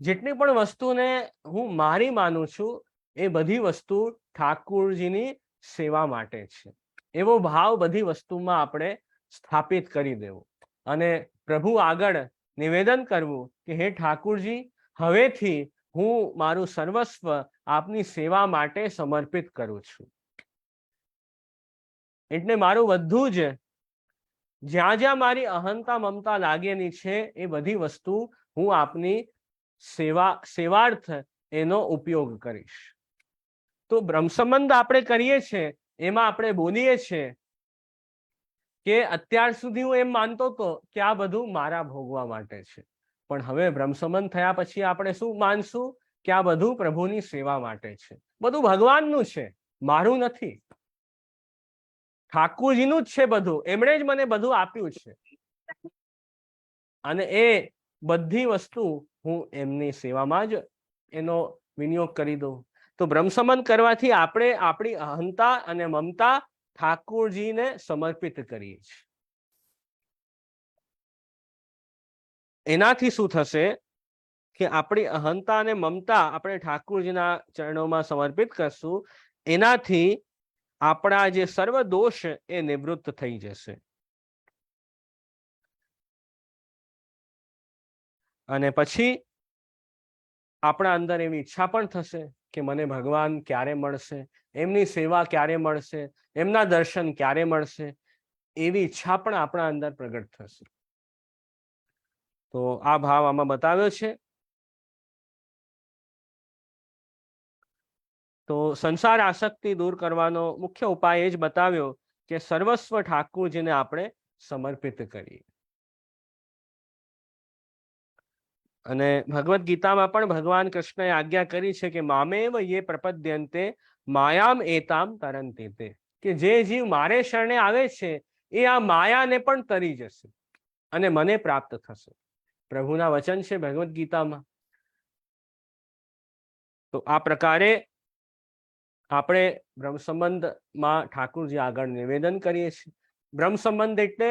જેટલી પણ વસ્તુને હું મારી માનું છું એ બધી વસ્તુ ઠાકુરજીની સેવા માટે છે. એવો ભાવ બધી વસ્તુમાં આપણે સ્થાપિત કરી દેવો અને પ્રભુ આગળ નિવેદન કરવું કે હે ઠાકુરજી, હવેથી હું મારું સર્વસ્વ આપની સેવા માટે સમર્પિત કરું છું. એટલે મારું બધું જ જ્યાં જ્યાં મારી અહંતા મમતા લાગેલી છે એ બધી વસ્તુ હું આપની સેવાર્થ એનો ઉપયોગ કરીશ. તો બ્રહ્મ સંબંધ આપણે કરીએ છીએ એમાં આપણે બોલીએ છીએ કે અત્યાર સુધી હું એમ માનતો હતો કે આ બધું મારા ભોગવા માટે છે, પણ હવે બ્રહ્મ સંબંધ થયા પછી આપણે શું માનશું? કે આ બધું પ્રભુની સેવા માટે છે, બધું ભગવાનનું છે, મારું નથી, ઠાકુરજીનું જ છે બધું, એમણે જ મને બધું આપ્યું છે અને એ બધી વસ્તુ હું એમની સેવામાં જ એનો વિનિયોગ કરી દઉં. તો બ્રહ્મ સંબંધ કરવાથી આપણે આપણી અહંતા અને મમતા ઠાકુરજીને સમર્પિત કરીએ છીએ. એનાથી શું થશે કે આપણી અહંતા અને મમતા આપણે ઠાકુરજીના ચરણોમાં સમર્પિત કરશું, એનાથી આપણા જે સર્વ દોષ એ નિવૃત્ત થઈ જશે. અને પછી આપણા અંદર એવી ઈચ્છા પણ થશે કે મને ભગવાન ક્યારે મળશે, એમની સેવા ક્યારે મળશે, એમના દર્શન ક્યારે મળશે, એવી ઈચ્છા પણ આપણા અંદર પ્રગટ થશે. તો આ ભાવ આમાં બતાવ્યો છે. તો સંસાર આસક્તિ દૂર કરવાનો મુખ્ય ઉપાય એ જ બતાવ્યો કે સર્વસ્વ ઠાકુરજીને આપણે સમર્પિત કરીએ. અને ભગવદ્ ગીતામાં પણ ભગવાન કૃષ્ણએ આજ્ઞા કરી છે કે મામેવ યે પ્રપદ્યન્તે માયામ એતામ તરંતિ તે, કે જે જીવ મારે શરણે આવે છે એ આ માયાને પણ તરી જશે અને મને પ્રાપ્ત થશે. પ્રભુના વચન છે ભગવદ્ ગીતામાં. તો આ પ્રકારે આપણે બ્રહ્મ સંબંધમાં ઠાકુરજી આગળ નિવેદન કરીએ છીએ. બ્રહ્મ સંબંધ એટલે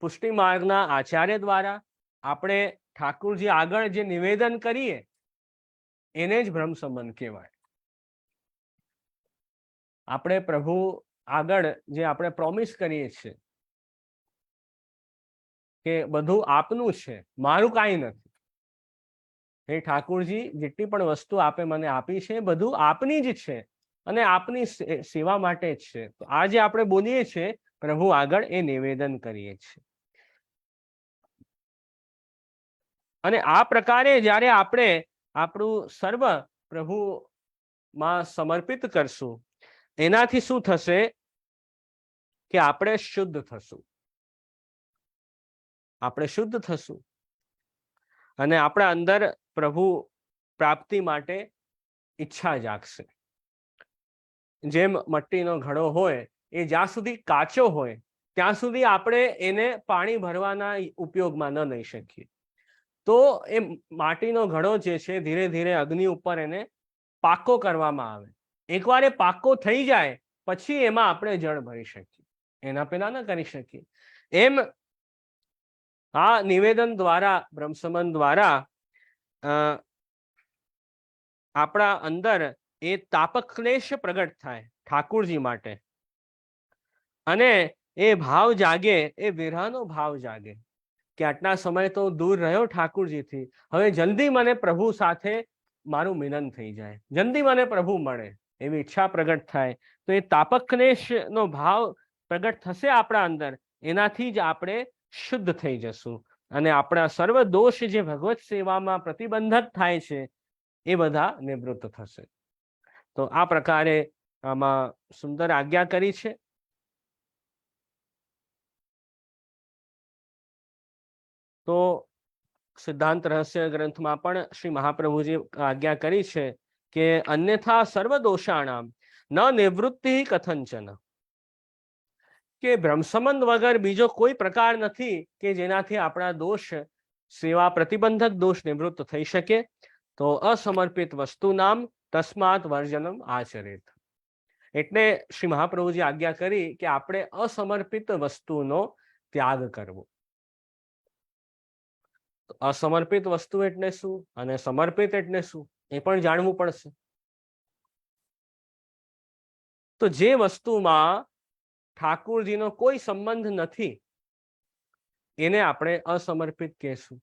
પુષ્ટિ માર્ગના આચાર્ય દ્વારા આપણે ઠાકુરજી આગળ જે નિવેદન કરીએ એને જ બ્રહ્મ સંબંધ કહેવાય. આપણે પ્રભુ આગળ જે આપણે પ્રોમિસ કરીએ છીએ કે બધું આપનું છે, મારું કાંઈ નથી, હે ઠાકુરજી જેટલી પણ વસ્તુ આપે મને આપી છે બધું આપની જ છે અને આપની સેવા માટે જ છે. તો આ જે આપણે બોલીએ છીએ પ્રભુ આગળ એ નિવેદન કરીએ છીએ. અને આ પ્રકારે જ્યારે આપણે આપણું સર્વ પ્રભુમાં સમર્પિત કરશું એનાથી શું થશે કે આપણે શુદ્ધ થશું. આપણે શુદ્ધ થશું અને આપણા અંદર પ્રભુ પ્રાપ્તિ માટે ઈચ્છા જાગશે. જેમ મટ્ટીનો ઘડો હોય એ જ્યાં સુધી કાચો હોય ત્યાં સુધી આપણે એને પાણી ભરવાના ઉપયોગમાં ન લઈ શકીએ. તો એ માટીનો ઘડો જે છે ધીરે ધીરે અગ્નિ ઉપર એને પાકો કરવામાં આવે. એકવાર એ પાકો થઈ જાય પછી એમાં આપણે જળ ભરી શકીએ, એના પેલા ન કરી શકીએ. એમ આ નિવેદન દ્વારા બ્રહ્મ સંબંધ દ્વારા આપણા અંદર એ તાપક ક્લેશ પ્રગટ થાય ઠાકુરજી માટે અને એ ભાવ જાગે, એ વિરહનો ભાવ જાગે કે આટલા સમય તો દૂર રહ્યો ઠાકુરજીથી, હવે જલ્દી મને પ્રભુ સાથે મારું મિલન થઈ જાય, જલ્દી મને પ્રભુ મળે એવી ઈચ્છા પ્રગટ થાય. તો એ તાપકનેશનો ભાવ પ્રગટ થશે આપણા અંદર, એનાથી જ આપણે શુદ્ધ થઈ જશું અને આપણા સર્વ દોષ જે ભગવત સેવામાં પ્રતિબંધક થાય છે એ બધા નિવૃત્ત થશે. તો આ પ્રકારે આમાં સુંદર આજ્ઞા કરી છે. તો સિદ્ધાંત રહસ્ય ગ્રંથમાં પણ શ્રી મહાપ્રભુજી આજ્ઞા કરી છે કે અન્યથા સર્વ દોષાણામ ન નિવૃત્તિ કથંચન, કે બ્રહ્મસંબંધ વગર બીજો કોઈ પ્રકાર નથી કે જેનાથી આપણા દોષ, સેવા પ્રતિબંધક દોષ નિવૃત્ત થઈ શકે. તો અસમર્પિત વસ્તુ નામ તસ્માત વર્જનમ આચરેત. એટલે શ્રી મહાપ્રભુજી આજ્ઞા કરી કે આપણે અસમર્પિત વસ્તુનો ત્યાગ કરવો. અસમર્પિત વસ્તુ એટલે શું અને સમર્પિત એટલે શું એ પણ જાણવું પડશે. તો જે વસ્તુમાં ઠાકુરજીનો કોઈ સંબંધ નથી એને આપણે અસમર્પિત કહેશું,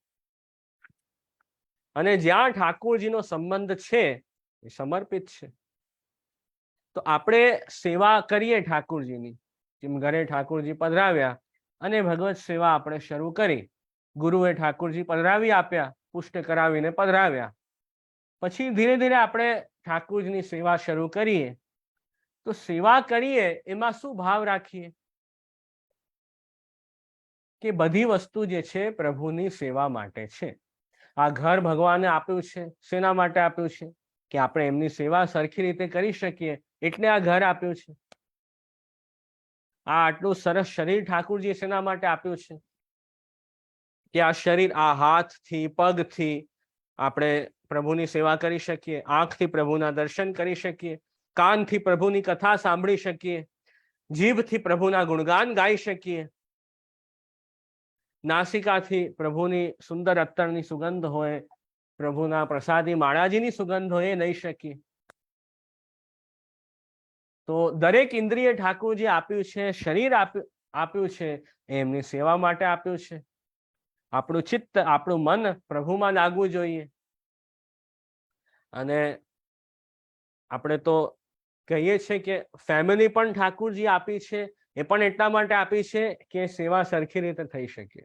અને જ્યાં ઠાકુરજીનો સંબંધ છે એ સમર્પિત છે. તો આપણે સેવા કરીએ ઠાકુરજીની, જેમ ઘરે ઠાકુરજી પધરાવ્યા અને ભગવત સેવા આપણે શરૂ કરી, ગુરુએ ઠાકુરજી પધરાવી આપ્યા, પુષ્ટ કરાવીને પધરાવ્યા, પછી ધીરે ધીરે આપણે ઠાકુરજીની સેવા શરૂ કરીએ. તો સેવા કરીએ એમાં શું ભાવ રાખીએ કે બધી વસ્તુ જે છે પ્રભુની સેવા માટે છે. આ ઘર ભગવાને આપ્યું છે, શેના માટે આપ્યું છે કે આપણે એમની સેવા સરખી રીતે કરી શકીએ, એટલે આ ઘર આપ્યું છે. આ આટલું સરસ શરીર ઠાકુરજી શેના માટે આપ્યું છે કે આ શરીર, આ હાથથી પગથી આપણે પ્રભુની સેવા કરી શકીએ, આંખથી પ્રભુના દર્શન કરી શકીએ, કાનથી પ્રભુની કથા સાંભળી શકીએ, જીભથી પ્રભુના ગુણગાન ગાઈ શકીએ, નાસિકાથી પ્રભુની સુંદર અત્તરની સુગંધ હોય, પ્રભુના પ્રસાદી માળાજીની સુગંધ હોય એ લઈ શકીએ. તો દરેક ઇન્દ્રિય ઠાકુરજી આપ્યું છે, શરીર આપ્યું છે, એમની સેવા માટે આપ્યું છે. આપણું ચિત્ત, આપણું મન પ્રભુમાં લાગવું જોઈએ. અને આપણે તો કહીએ છીએ કે ફેમિલી પણ ઠાકુરજી આપી છે, એ પણ એટલા માટે આપી છે કે સેવા સરખી રીતે થઈ શકે.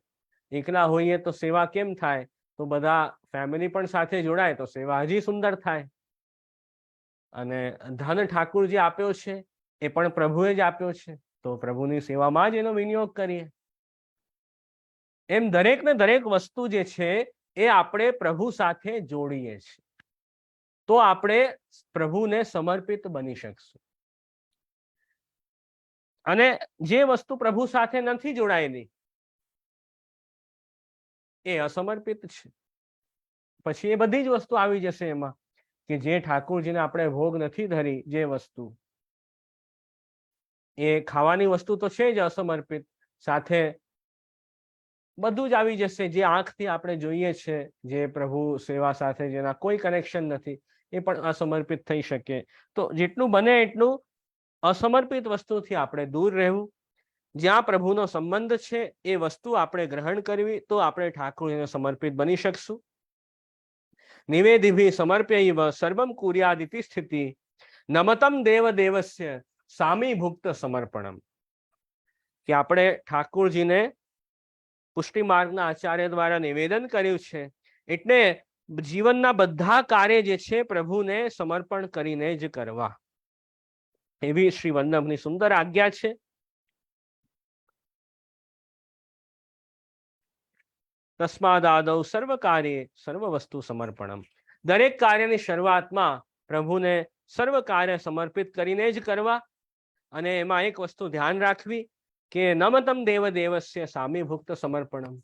એકલા હોઈએ તો સેવા કેમ થાય? તો બધા ફેમિલી પણ સાથે જોડાય તો સેવા હજી સુંદર થાય. અને ધન ઠાકુરજી આપ્યો છે એ પણ પ્રભુએ જ આપ્યો છે, તો પ્રભુની સેવામાં જ એનો વિનિયોગ કરીએ. એમ દરેક ને દરેક વસ્તુ જે છે એ આપણે પ્રભુ સાથે જોડીએ છીએ તો આપણે પ્રભુને સમર્પિત બની શકશું. અને જે વસ્તુ પ્રભુ સાથે નથી જોડાયેલી એ અસમર્પિત છે. પછી એ બધી જ વસ્તુ આવી જશે એમાં કે જે ઠાકુરજીને આપણે ભોગ નથી ધરી, જે વસ્તુ એ ખાવાની વસ્તુ તો છે જ અસમર્પિત, સાથે બધું જ આવી જશે. જે આંખથી આપણે જોઈએ છે, જે પ્રભુ સેવા સાથે જેના કોઈ કનેક્શન નથી, એ પણ અસમર્પિત થઈ શકે. તો જેટલું બને એટલું અસમર્પિત વસ્તુથી આપણે દૂર રહેવું. જ્યાં પ્રભુનો સંબંધ છે એ વસ્તુ આપણે ગ્રહણ કરવી, તો આપણે ઠાકુરજીને સમર્પિત બની શકશું. નિવેદિભિ સમર્પ્યૈવ સર્વમ કુર્યાદિતિ સ્થિતિ નમતમ દેવ દેવસ્ય સામી ભુક્ત સમર્પણમ. કે આપણે ઠાકુરજીને પુષ્ટિ માર્ગના આચાર્ય દ્વારા નિવેદન કર્યું છે, એટલે જીવનના બધા કાર્ય જે છે પ્રભુને સમર્પણ કરીને જ કરવા, એવી શ્રી વલ્લભની સુંદર આજ્ઞા છે. તસ્માદાદૌ સર્વ કાર્ય સર્વ વસ્તુ સમર્પણમ. દરેક કાર્યની શરૂઆતમાં પ્રભુને સર્વ કાર્ય સમર્પિત કરીને જ કરવા. અને એમાં એક વસ્તુ ધ્યાન રાખવી કે નમતમ દેવ દેવસ્ય સામીભુક્ત સમર્પણમ.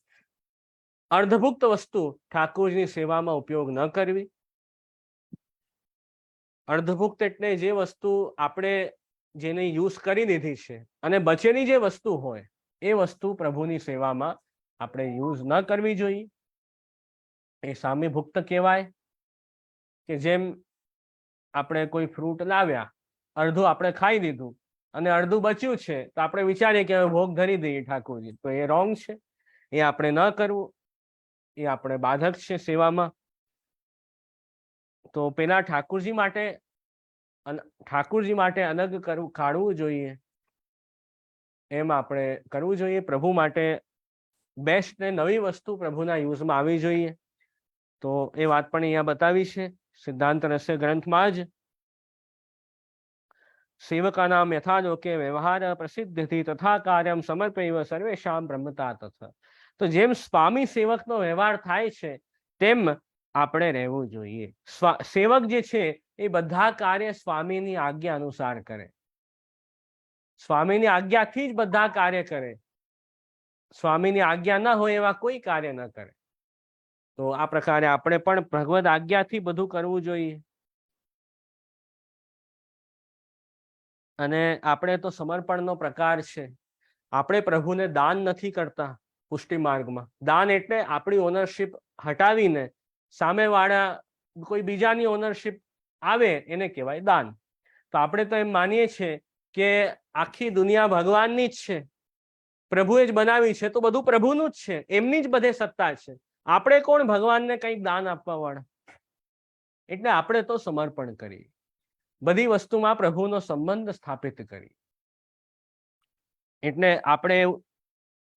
અર્ધભુક્ત વસ્તુ ઠાકોરજીની સેવામાં ઉપયોગ ન કરવી. અર્ધભુક્ત એટલે જે વસ્તુ આપણે જેને યુઝ કરી લીધી છે અને બચેલી જે વસ્તુ હોય એ વસ્તુ પ્રભુની સેવામાં આપણે યુઝ ન કરવી જોઈએ. એ સામીભુક્ત કહેવાય. કે જેમ આપણે કોઈ ફ્રૂટ લાવ્યા, અડધું આપણે ખાઈ લીધું અને અડધું બચ્યું છે તો આપણે વિચારીએ કે હવે ભોગ ધરી દઈએ ઠાકોરજી, તો એ રોંગ છે, એ આપણે ન કરવું, એ આપણે બાધક છે સેવામાં. તો પેલા ઠાકોરજી માટે અલગ કાઢવું જોઈએ, એમ આપણે કરવું જોઈએ. પ્રભુ માટે બેસ્ટ ને નવી વસ્તુ પ્રભુના યુઝમાં આવી જોઈએ. તો એ વાત પણ અહીંયા બતાવી છે સિદ્ધાંત રહસ્ય ગ્રંથમાં જ. સેવકાનામ યથાલોકે વ્યવહાર પ્રસિદ્ધિ તથા કાર્યમ સમર્પૈવ સર્વેશામ બ્રહ્મતા તથા. તો જેમ સ્વામી સેવકનો વ્યવહાર થાય છે તેમ આપણે રહેવું જોઈએ. સેવક જે છે એ બધા કાર્ય સ્વામીની આજ્ઞા અનુસાર કરે, સ્વામીની આજ્ઞાથી જ બધા કાર્ય કરે. સ્વામીની આજ્ઞા ન હોય એવા કોઈ કાર્ય ન કરે. તો આ પ્રકારે આપણે પણ ભગવદ આજ્ઞાથી બધું કરવું જોઈએ. અને આપણે તો સમર્પણનો પ્રકાર છે. આપણે પ્રભુને દાન નથી કરતા પુષ્ટિ માર્ગમાં. દાન એટલે આપણી ઓનરશિપ હટાવીને સામેવાળા કોઈ બીજાની ઓનરશિપ આવે એને કહેવાય દાન. તો આપણે તો એમ માનીએ છીએ કે આખી દુનિયા ભગવાનની જ છે, પ્રભુએ જ બનાવી છે, તો બધું પ્રભુનું જ છે, એમની જ બધે સત્તા છે. આપણે કોણ ભગવાનને કંઈક દાન આપવા વાળા? એટલે આપણે તો સમર્પણ કરીએ, બધી વસ્તુમાં પ્રભુનો સંબંધ સ્થાપિત કરી. એટલે આપણે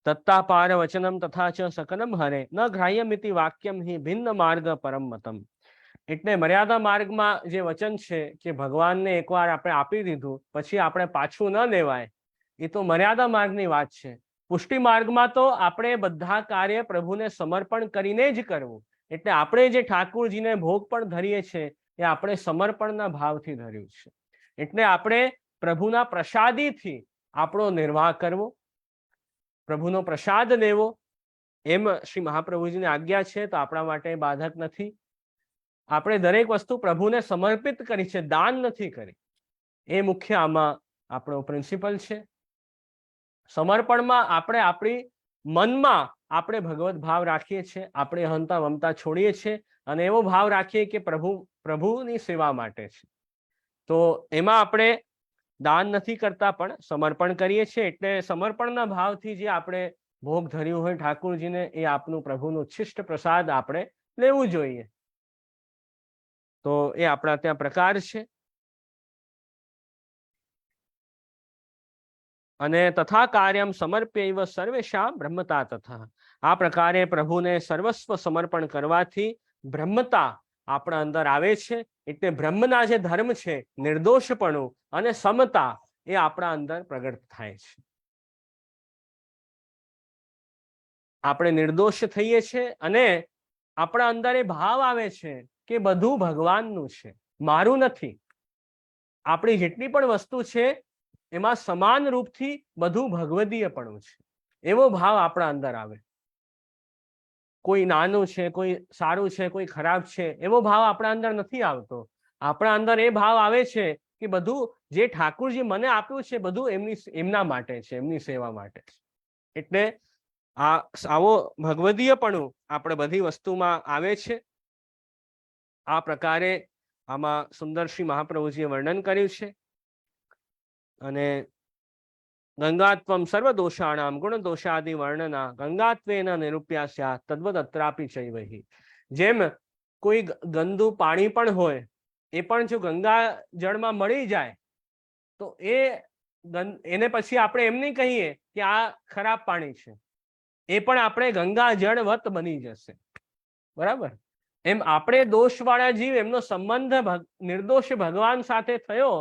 તત્તા પાર વચનમ તથા ચ સકલમ હરે ન ગ્રાહ્યમિતિ વાક્યમ હિ ભિન્ન માર્ગ પરમ મતમ. એટલે મર્યાદા માર્ગમાં જે વચન છે કે ભગવાનને એકવાર આપણે આપી દીધું પછી આપણે પાછું ન લેવાય, એ તો મર્યાદા માર્ગની વાત છે. પુષ્ટિ માર્ગમાં તો આપણે બધા કાર્ય પ્રભુને સમર્પણ કરીને જ કરવું. એટલે આપણે જે ઠાકોરજીને ભોગ પણ ધરીએ છીએ એ આપણે સમર્પણના ભાવથી ધર્યું છે. એટલે આપણે પ્રભુના પ્રસાદીથી આપણો નિર્વાહ કરવો, પ્રભુનો પ્રસાદ લેવો, એમ શ્રી મહાપ્રભુજીની આજ્ઞા છે. તો આપણા માટે બાધક નથી. આપણે દરેક વસ્તુ પ્રભુને સમર્પિત કરી છે, દાન નથી કરી. એ મુખ્ય આમાં આપણો પ્રિન્સિપલ છે. સમર્પણમાં આપણે આપણી મનમાં આપણે ભગવત ભાવ રાખીએ છીએ, આપણે અહંતા મમતા છોડીએ છીએ અને એવો ભાવ રાખીએ કે પ્રભુની સેવા માટે છે. તો એમાં આપણે દાન નથી કરતા પણ સમર્પણ કરીએ છીએ. એટલે સમર્પણના ભાવથી જે આપણે ભોગ ધર્યું હોય ઠાકોરજીને, એ આપનું પ્રભુનું ઉચ્છિષ્ટ પ્રસાદ આપણે લેવું જોઈએ. તો એ આપણા ત્યાં પ્રકાર છે. અને તથા કાર્યમ સમર્પ્યૈવ સર્વેશામ બ્રહ્મતા તથા. આ પ્રકારે પ્રભુને સર્વસ્વ સમર્પણ કરવાથી બ્રહ્મતા આપણા અંદર આવે છે. એટલે બ્રહ્મના જે ધર્મ છે, નિર્દોષપણું અને સમતા, એ આપણા અંદર પ્રગટ થાય છે. આપણે નિર્દોષ થઈએ છીએ અને આપણા અંદર એ ભાવ આવે છે કે બધું ભગવાનનું છે, મારું નથી. આપણી જેટલી પણ વસ્તુ છે એમાં સમાન રૂપથી બધું ભગવદીયપણું છે, એવો ભાવ આપણા અંદર આવે. કોઈ નાનું છે, કોઈ સારું છે, કોઈ ખરાબ છે, એવો ભાવ આપણા અંદર નથી આવતો. આપણા અંદર એ ભાવ આવે છે કે બધું જે ઠાકોરજી મને આપ્યું છે બધું એમના માટે છે, એમની સેવા માટે છે. એટલે આવો ભગવદીયપણું આપણે બધી વસ્તુમાં આવે છે. આ પ્રકારે આમાં સુંદર શ્રી મહાપ્રભુજીએ વર્ણન કર્યું છે. અને ગંગાત્વમ સર્વદોષાણામ ગુણદોષાદિ વર્ણના ગંગાત્વેન નિરૂપ્યા સ્યાત તદ્વદ અત્રાપી ચૈવહિ. જેમ કોઈ ગંદુ પાણી પણ હોય, એ પણ જો ગંગા જળમાં મળી જાય તો એને પછી આપણે એમ નહીં કહીએ કે આ ખરાબ પાણી છે, એ પણ આપણે ગંગા જળવત બની જશે. બરાબર? એમ આપણે દોષવાળા જીવ, એમનો સંબંધ નિર્દોષ ભગવાન સાથે થયો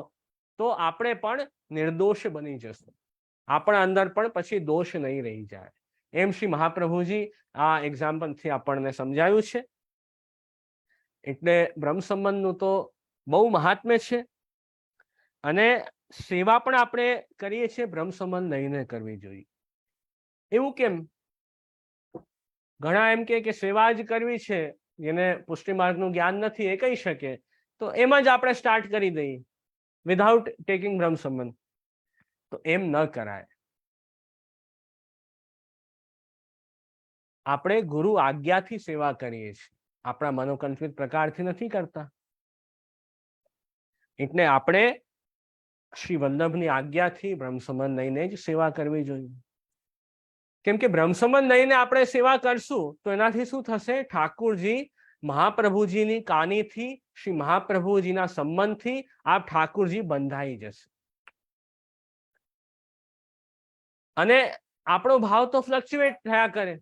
તો આપણે પણ નિર્દોષ બની જશું. આપણા અંદર પણ પછી દોષ નહીં રહી જાય. એમ શ્રી મહાપ્રભુજી આ એક્ઝામ્પલથી આપણને સમજાયું છે. એટલે બ્રહ્મ સંબંધનું તો બહુ મહાત્મ્ય છે. અને સેવા પણ આપણે કરીએ છીએ બ્રહ્મ સંબંધ લઈને કરવી જોઈએ. એવું કેમ? ઘણા એમ કે સેવા જ કરવી છે, જેને પુષ્ટિ માર્ગનું જ્ઞાન નથી એ કહી શકે, તો એમ જ આપણે સ્ટાર્ટ કરી દઈએ વિધાઉટ ટેકિંગ બ્રહ્મ સંબંધ. તો એમ ન કરાય. આપણે ગુરુ આજ્ઞાથી સેવા કરીએ છીએ, આપણા મનોકલ્પિત પ્રકારથી નથી કરતા. એટલે આપણે શ્રી વલ્લભની આજ્ઞાથી બ્રહ્મસંબંધ લઈને જ સેવા કરવી જોઈએ. કેમ કે બ્રહ્મસંબંધ લઈને આપણે સેવા કરશું તો એનાથી શું થશે? ઠાકુરજી મહાપ્રભુજીની કાનીથી, શ્રી મહાપ્રભુજીના સંબંધથી આપ ઠાકુરજી બંધાઈ જશે. અને આપણો ભાવ તો ફ્લક્ચ્યુએટ થયા કરે.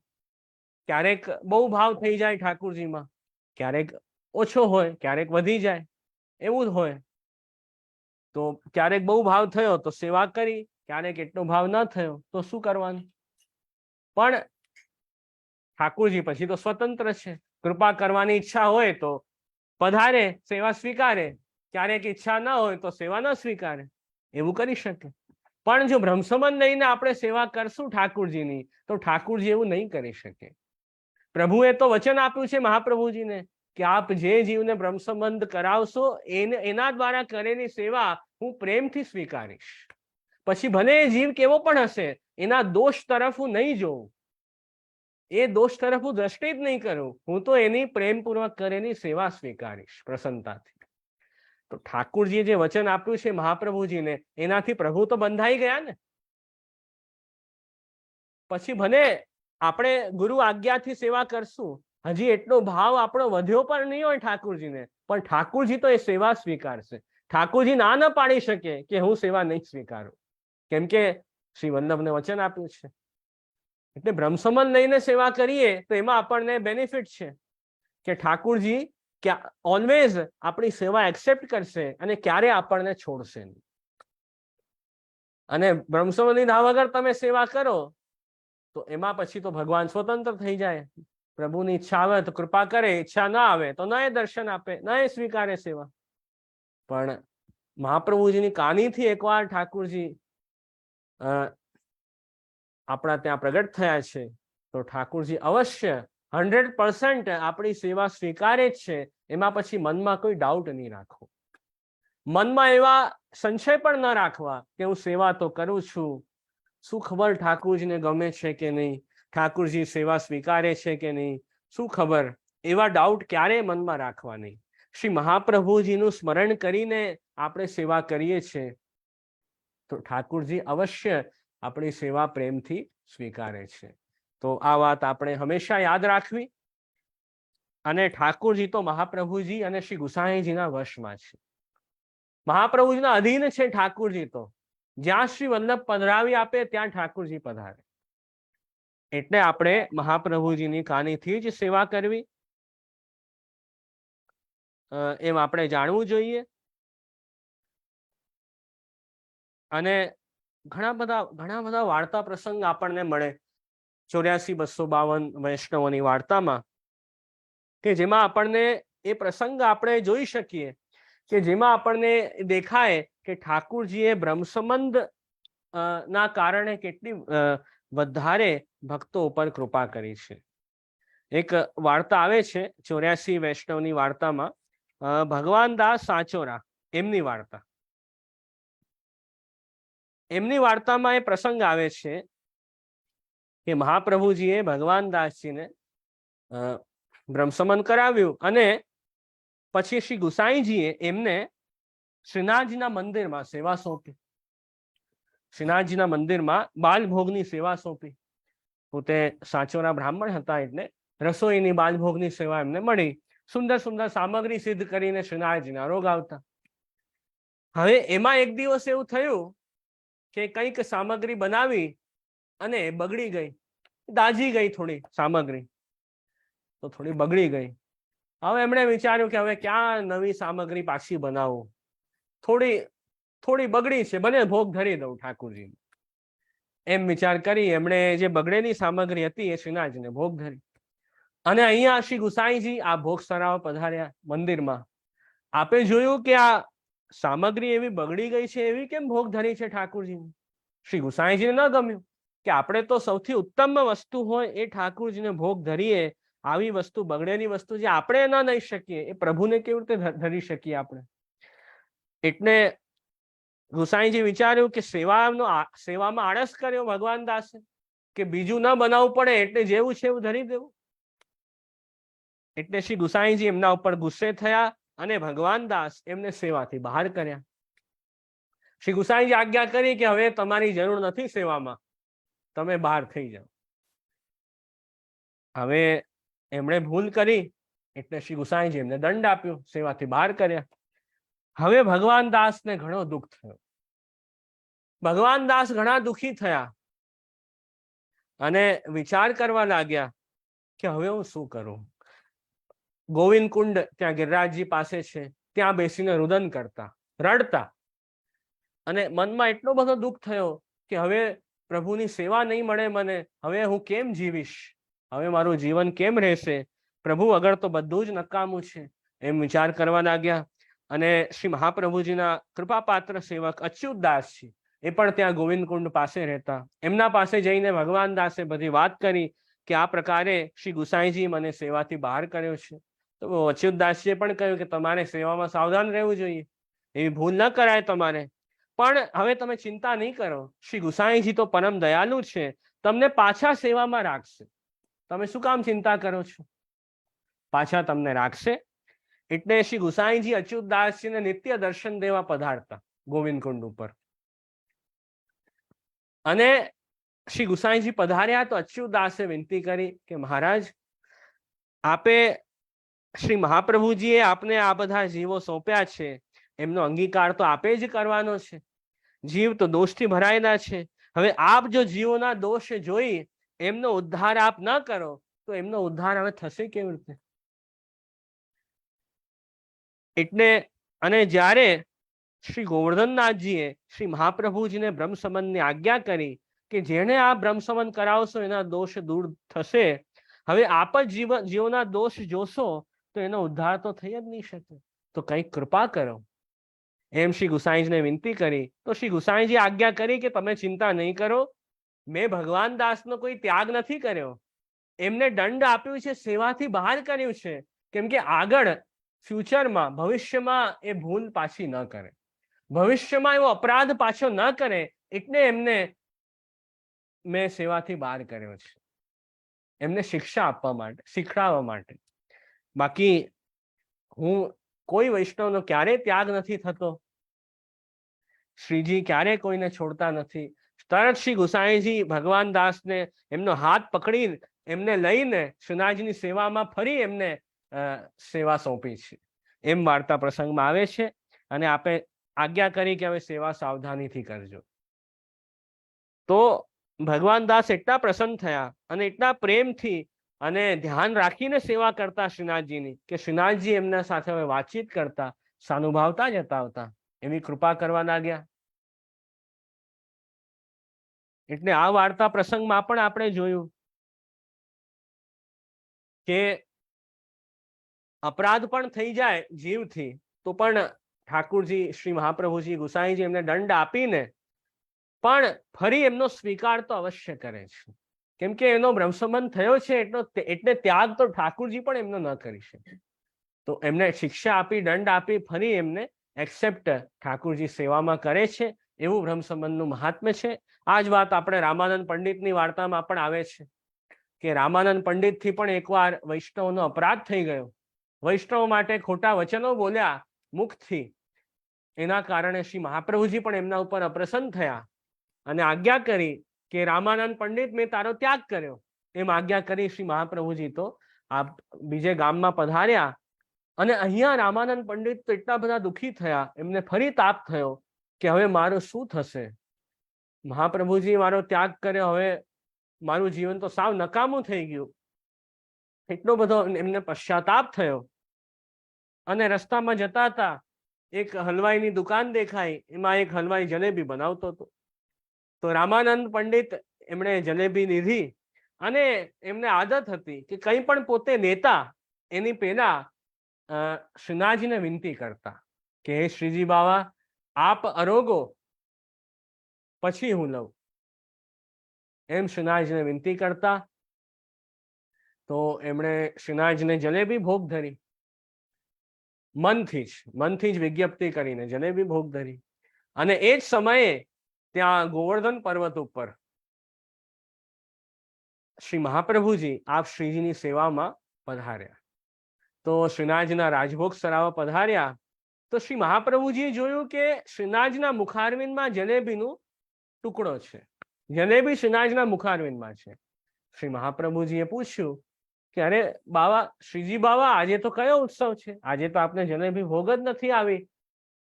ક્યારેક બહુ ભાવ થઈ જાય ઠાકુરજીમાં, ક્યારેક ઓછો હોય, ક્યારેક વધી જાય, એવું જ હોય. તો ક્યારેક બહુ ભાવ થયો તો સેવા કરી, ક્યારેક એટલો ભાવ ન થયો તો શું કરવાનું? પણ ઠાકુરજી પછી તો સ્વતંત્ર છે. કૃપા કરવાની ઈચ્છા હોય તો પધારે, સેવા સ્વીકારે, ક્યારેક ઈચ્છા ન હોય તો સેવા ન સ્વીકારે, એવું કરી શકે. પણ જો બ્રહ્મસંબંધ લઈને આપણે સેવા કરશું ઠાકુરજીની, તો ઠાકુરજી એવું નહીં કરી શકે. પ્રભુએ તો વચન આપ્યું છે મહાપ્રભુજીને કે આપ જે જીવને બ્રહ્મસંબંધ કરાવશો એના દ્વારા કરેલી સેવા હું પ્રેમથી સ્વીકારીશ. પછી ભલે એ જીવ કેવો પણ હશે, એના દોષ તરફ હું નહીં જોઉં, એ દોષ તરફ હું દ્રષ્ટિ જ નહીં કરું, હું તો એની પ્રેમપૂર્વક કરેલી સેવા સ્વીકારીશ પ્રસન્નતાથી. તો ઠાકુરજીએ જે વચન આપ્યું છે મહાપ્રભુજીને, એનાથી પ્રભુ તો બંધાઈ ગયા ને. પછી ભલે આપણે ગુરુ આજ્ઞાથી સેવા કરશું, હજી એટલો ભાવ આપણો વધ્યો પણ નહીં હોય ઠાકુરજીને, પણ ઠાકુરજી તો એ સેવા સ્વીકારશે. ઠાકુરજી ના ન પાડી શકે કે હું સેવા નહીં સ્વીકારું, કેમ કે શ્રી વલ્લભને વચન આપ્યું છે. એટલે બ્રહ્મસંબંધ લઈને સેવા કરીએ તો એમાં આપણને બેનિફિટ છે કે ઠાકુરજી ઓલવેઝ આપણી સેવા એક્સેપ્ટ કરશે અને ક્યારે આપણને છોડશે નહીં. અને બ્રહ્મસંબંધ લીધા વગર તમે સેવા કરો તો એમાં પછી તો ભગવાન સ્વતંત્ર થઈ જાય. પ્રભુની ઈચ્છા આવે તો કૃપા કરે, ઈચ્છા ના આવે તો ન એ દર્શન આપે, ન એ સ્વીકારે સેવા. પણ મહાપ્રભુજીની કાનીથી એકવાર ઠાકુરજી આપણા ત્યાં પ્રગટ થયા છે તો ઠાકુરજી અવશ્ય 100% આપણી સેવા સ્વીકારે જ છે. એમાં પછી મનમાં કોઈ ડાઉટ નહીં રાખવો, મનમાં એવા સંશય પણ ન રાખવા કે હું સેવા તો કરું છું, શું ખબર ઠાકુરજીને ગમે છે કે નહીં, ઠાકુરજી સેવા સ્વીકારે છે કે નહીં, શું ખબર. એવા ડાઉટ ક્યારેય મનમાં રાખવા નહીં. શ્રી મહાપ્રભુજીનું સ્મરણ કરીને આપણે સેવા કરીએ છીએ તો ઠાકુરજી અવશ્ય આપણી સેવા પ્રેમથી સ્વીકારે છે. તો આ વાત આપણે હંમેશા યાદ રાખવી. અને ઠાકુરજી તો મહાપ્રભુજી અને શ્રી ગુસાઈજીના વશમાં છે, મહાપ્રભુજીના અધીન છે ઠાકુરજી. તો જ્યાં શ્રી વલ્લભ પધરાવી આપે ત્યાં ઠાકુરજી પધારે. એટલે આપણે મહાપ્રભુજીની કાનીથી જ સેવા કરવી એમ આપણે જાણવું જોઈએ. અને ઘણા બધા વાર્તા પ્રસંગ આપણને મળે 84-252 વૈષ્ણવોની વાર્તામાં, કે જેમાં આપણને એ પ્રસંગ આપણે જોઈ શકીએ કે જેમાં આપણને દેખાય કે ઠાકુરજીએ બ્રહ્મસંબંધ ના કારણે કેટલી વધારે ભક્તો ઉપર કૃપા કરી છે. એક વાર્તા આવે છે 84 વૈષ્ણવની વાર્તામાં, ભગવાન દાસ સાચોરા એમની વાર્તા. એમની વાર્તામાં એ પ્રસંગ આવે છે કે મહાપ્રભુજીએ ભગવાન દાસજીને બ્રહ્મસંબંધ કરાવ્યું અને પછી શ્રી ગુસાઈજીએ એમને શ્રીનાથજીના મંદિરમાં સેવા સોંપી. શ્રીનાથજીના મંદિરમાં બાલભોગની સેવા સોંપી. પોતે સાચોરા બ્રાહ્મણ હતા એટલે રસોઈની બાલભોગની સેવા એમને મળી. સુંદર સુંદર સામગ્રી સિદ્ધ કરીને શ્રીનાથજીના રોગ આવતા. હવે એમાં એક દિવસ એવું થયું કે કંઈક સામગ્રી બનાવી અને બગડી ગઈ, દાઝી ગઈ થોડી સામગ્રી, તો થોડી બગડી ગઈ. હવે એમણે વિચાર્યું કે હવે ક્યાં નવી સામગ્રી પાછી બનાવું, થોડી બગડી છે, ભલે ભોગ ધરી દઉં ઠાકુરજીને. એમ વિચાર કરી એમણે જે બગડેલી સામગ્રી હતી એ શ્રીનાથજીને ભોગ ધરી. અને અહીંયા શ્રી ગુસાઈજી આ ભોગ સરાવ પધાર્યા મંદિરમાં. આપે જોયું કે આ સામગ્રી એવી બગડી ગઈ છે, એવી કેમ ભોગ ધરી છે ઠાકુરજીને? શ્રી ગુસાઈજીને ન ગમ્યું કે આપણે તો સૌથી ઉત્તમ વસ્તુ હોય એ ઠાકુરજીને ભોગ ધરીએ, આવી વસ્તુ બગડેલી વસ્તુ જે આપણે ન લઈ શકીએ એ પ્રભુને કેવી રીતે ધરી શકીએ આપણે? એટલે ગુસાઈજી વિચાર્યું કે સેવામાં આળસ કર્યો ભગવાન દાસે કે બીજું ન બનાવવું પડે એટલે જેવું છે એવું ધરી દેવું. એટલે શ્રી ગુસાઈજી એમના ઉપર ગુસ્સે થયા અને ભગવાન દાસ એમને સેવાથી બહાર કર્યા. શ્રી ગુસાઈજી આજ્ઞા કરી કે હવે તમારી જરૂર નથી સેવામાં, તમે બહાર થઈ જાઓ. હવે એમણે ભૂલ કરી એટલે શ્રી ગુસાઈજી એમને દંડ આપ્યો, સેવાથી બહાર કર્યા. હવે ભગવાન દાસને ઘણો દુઃખ થયો. ભગવાન દાસ ઘણા દુઃખી થયા અને વિચાર કરવા લાગ્યા કે હવે હું શું કરું. ગોવિંદ કુંડ ત્યાં ગિરિરાજજી પાસે છે, ત્યાં બેસીને રુદન કરતા, રડતા, અને મનમાં એટલો બધો દુઃખ થયો કે હવે પ્રભુની સેવા નહીં મળે મને, હવે હું કેમ જીવીશ, હવે મારું જીવન કેમ રહેશે, પ્રભુ વગર તો બધું જ નકામું છે, એમ વિચાર કરવા લાગ્યા. અને શ્રી મહાપ્રભુજીના કૃપાપાત્ર સેવક અચ્યુતદાસજી એ પણ ત્યાં ગોવિંદ કુંડ પાસે રહેતા. એમના પાસે જઈને ભગવાન દાસે બધી વાત કરી કે આ પ્રકારે શ્રી ગુસાઈજી મને સેવાથી બહાર કર્યો છે. તો અચ્યુતદાસજીએ પણ કહ્યું કે તમારે સેવામાં સાવધાન રહેવું જોઈએ, એવી ભૂલ ન કરાય તમારે. પણ હવે તમે ચિંતા નહીં કરો, શ્રી ગુસાઈજી તો પરમ દયાલુ છે, તમને પાછા સેવામાં રાખશે. તમે શું કામ ચિંતા કરો છો, પાછા તમને રાખશે. એટલે શ્રી ગુસાઈજી અચ્યુતદાસજીને નિત્ય દર્શન દેવા પધારતા ગોવિંદ કુંડ ઉપર. અને શ્રી ગુસાઈજી પધાર્યા તો અચ્યુતદાસે વિનંતી કરી કે મહારાજ, આપે શ્રી મહાપ્રભુજીએ આપને આ બધા જીવો સોંપ્યા છે, એમનો અંગીકાર તો આપે જ કરવાનો છે. જીવ તો દોષથી ભરાયેલા છે. હવે આપ જો જીવોના દોષ જોઈ એમનો ઉદ્ધાર આપ ન કરો તો એમનો ઉદ્ધાર હવે થશે કેવી રીતે? એટલે અને જ્યારે શ્રી ગોવર્ધનનાથજીએ શ્રી મહાપ્રભુજીને બ્રહ્મસમનની આજ્ઞા કરી કે જેને આ બ્રહ્મસમન કરાવશો એના દોષ દૂર થશે, હવે આપ જ જીવોના દોષ જોશો તો એનો ઉદ્ધાર તો થઈ જ નહીં શકે, તો કંઈક કૃપા કરો, એમ શ્રી ગુસાઈજીને વિનંતી કરી. તો શ્રી ગુસાઈજી આજ્ઞા કરી કે તમે ચિંતા નહીં કરો, મેં ભગવાન દાસનો કોઈ ત્યાગ નથી કર્યો, એમને દંડ આપ્યું છે, સેવાથી બહાર કર્યું છે, કેમ કે આગળ ફ્યુચરમાં ભવિષ્યમાં એ ભૂલ પાછી ન કરે, ભવિષ્યમાં એવો અપરાધ પાછો ન કરે, એટલે એમને મેં સેવાથી બહાર કર્યો છે, એમને શિક્ષા આપવા માટે, શીખડાવવા માટે. બાકી હું કોઈ વૈષ્ણવનો ક્યારે ત્યાગ નથી થતો, શ્રીજી ક્યારે કોઈને છોડતા નથી. તરત શ્રી ગુસાઈજી ભગવાન દાસને એમનો હાથ પકડી એમને લઈને શ્રીનાથજીની સેવામાં ફરી એમને સેવા સોંપી છે, એમ વાર્તા પ્રસંગમાં આવે છે. અને આપે આજ્ઞા કરી કે હવે સેવા સાવધાનીથી કરજો. તો ભગવાન દાસ એટલા પ્રસન્ન થયા અને એટલા પ્રેમથી અને ધ્યાન રાખીને સેવા કરતા શ્રીનાથજીની કે શ્રીનાથજી એમના સાથે હવે વાતચીત કરતા, સાનુભાવતા જતાવતા, એવી કૃપા કરવા લાગ્યા. એટલે આ વાર્તા પ્રસંગમાં પણ આપણે જોયું કે અપરાધ પણ થઈ જાય જીવથી તો પણ ઠાકુરજી શ્રી મહાપ્રભુજી ગુસાઈજી એમને દંડ આપીને પણ ફરી એમનો સ્વીકાર તો અવશ્ય કરે છે, કેમ કે એનો બ્રહ્મસંબંધ થયો છે એટલે ત્યાગ તો ઠાકુરજી પણ એમનો ન કરી શકે. તો એમને શિક્ષા આપી, દંડ આપી, ફરી એમને એક્સેપ્ટ ઠાકુરજી સેવામાં કરે છે. એવું બ્રહ્મસંબંધનું મહાત્મ્ય છે. આ જ વાત આપણે રામાનંદ પંડિતની વાર્તામાં પણ આવે છે કે રામાનંદ પંડિતથી પણ એકવાર વૈષ્ણવનો અપરાધ થઈ ગયો, વૈષ્ણવ માટે ખોટા વચનો બોલ્યા મુખથી, એના કારણે શ્રી મહાપ્રભુજી પણ એમના ઉપર અપ્રસન્ન થયા અને આજ્ઞા કરી કે રામાનંદ પંડિત મેં તારો ત્યાગ કર્યો, એમ આજ્ઞા કરી શ્રી મહાપ્રભુજી તો આ બીજે ગામમાં પધાર્યા. અને અહીંયા રામાનંદ પંડિત તો એટલા બધા દુઃખી થયા, એમને ફરી તાપ થયો કે હવે મારું શું થશે, મહાપ્રભુજી મારો ત્યાગ કર્યો, હવે મારું જીવન તો સાવ નકામું થઈ ગયું. એટલો બધો એમને પશ્ચાતાપ થયો. અને રસ્તામાં જતા હતા એક હલવાઈની દુકાન દેખાઈ, એમાં એક હલવાઈ જલેબી બનાવતો હતો. તો રામાનંદ પંડિત એમણે જલેબી લીધી અને એમને આદત હતી કે કંઈ પણ પોતે લેતા એની પહેલા શ્રીનાથજીને વિનંતી કરતા કે હે શ્રીજી બાવા આપ અરોગો પછી હું લઉં, એમ શ્રીનાથજીને વિનંતી કરતા. તો એમણે શ્રીનાથજીને જલેબી ભોગ ધરી, મનથી જ વિજ્ઞપ્તિ કરીને જલેબી ભોગ ધરી. અને એ જ સમયે ત્યાં ગોવર્ધન પર્વત ઉપર શ્રી મહાપ્રભુજી આપ શ્રીજીની સેવામાં પધાર્યા. તો શ્રીનાથજીના રાજભોગ સરાવવા પધાર્યા તો શ્રી મહાપ્રભુજીએ જોયું કે શ્રીનાથજીના મુખારવિંદમાં જલેબીનું ટુકડો છે, જલેબી શ્રીનાથજીના મુખારવિંદમાં છે. શ્રી મહાપ્રભુજીએ પૂછ્યું કે અરે બાવા, શ્રીજી બાવા, આજે તો કયો ઉત્સવ છે? આજે તો આપને જલેબી ભોગ જ નથી આવી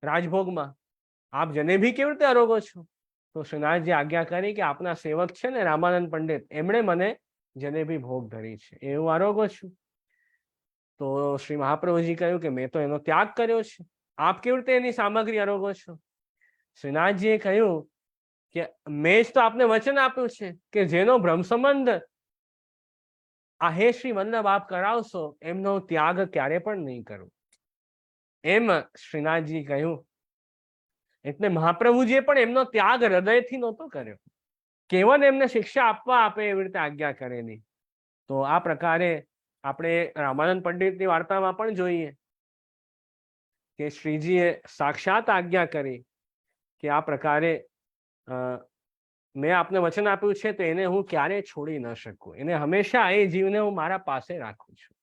રાજભોગમાં, આપ જલેબી કેવી રીતે આરોગો છો? તો શ્રીનાથજી આજ્ઞા કરી કે આપના સેવક છે ને રામાનંદ પંડિત, એમણે મને જલેબી ભોગ ધરી છે, એવું આરોગો છું. તો શ્રી મહાપ્રભુજી કહ્યું કે મેં તો એનો ત્યાગ કર્યો છે, આપ કેવી રીતે એની સામગ્રી આરોગો છો? શ્રીનાથજીએ કહ્યું કે મેં જ તો આપને વચન આપ્યું છે કે જેનો બ્રહ્મ સંબંધ આ હે શ્રી વલ્લભ આપ કરાવશો એમનો ત્યાગ ક્યારે પણ નહીં કરું, એમ શ્રીનાથજી કહ્યું. એટલે મહાપ્રભુજીએ પણ એમનો ત્યાગ હૃદયથી નહોતો કર્યો, કેવલ એમને શિક્ષા આપવા આપે એવી રીતે આજ્ઞા કરેલી. તો આ પ્રકારે આપણે રામાનંદ પંડિતની વાર્તામાં પણ જોઈએ કે શ્રીજીએ સાક્ષાત આજ્ઞા કરી કે આ પ્રકારે મેં આપને વચન આપ્યું છે તો એને હું ક્યારે છોડી ન શકું, એને હંમેશા એ જીવને હું મારા પાસે રાખું છું.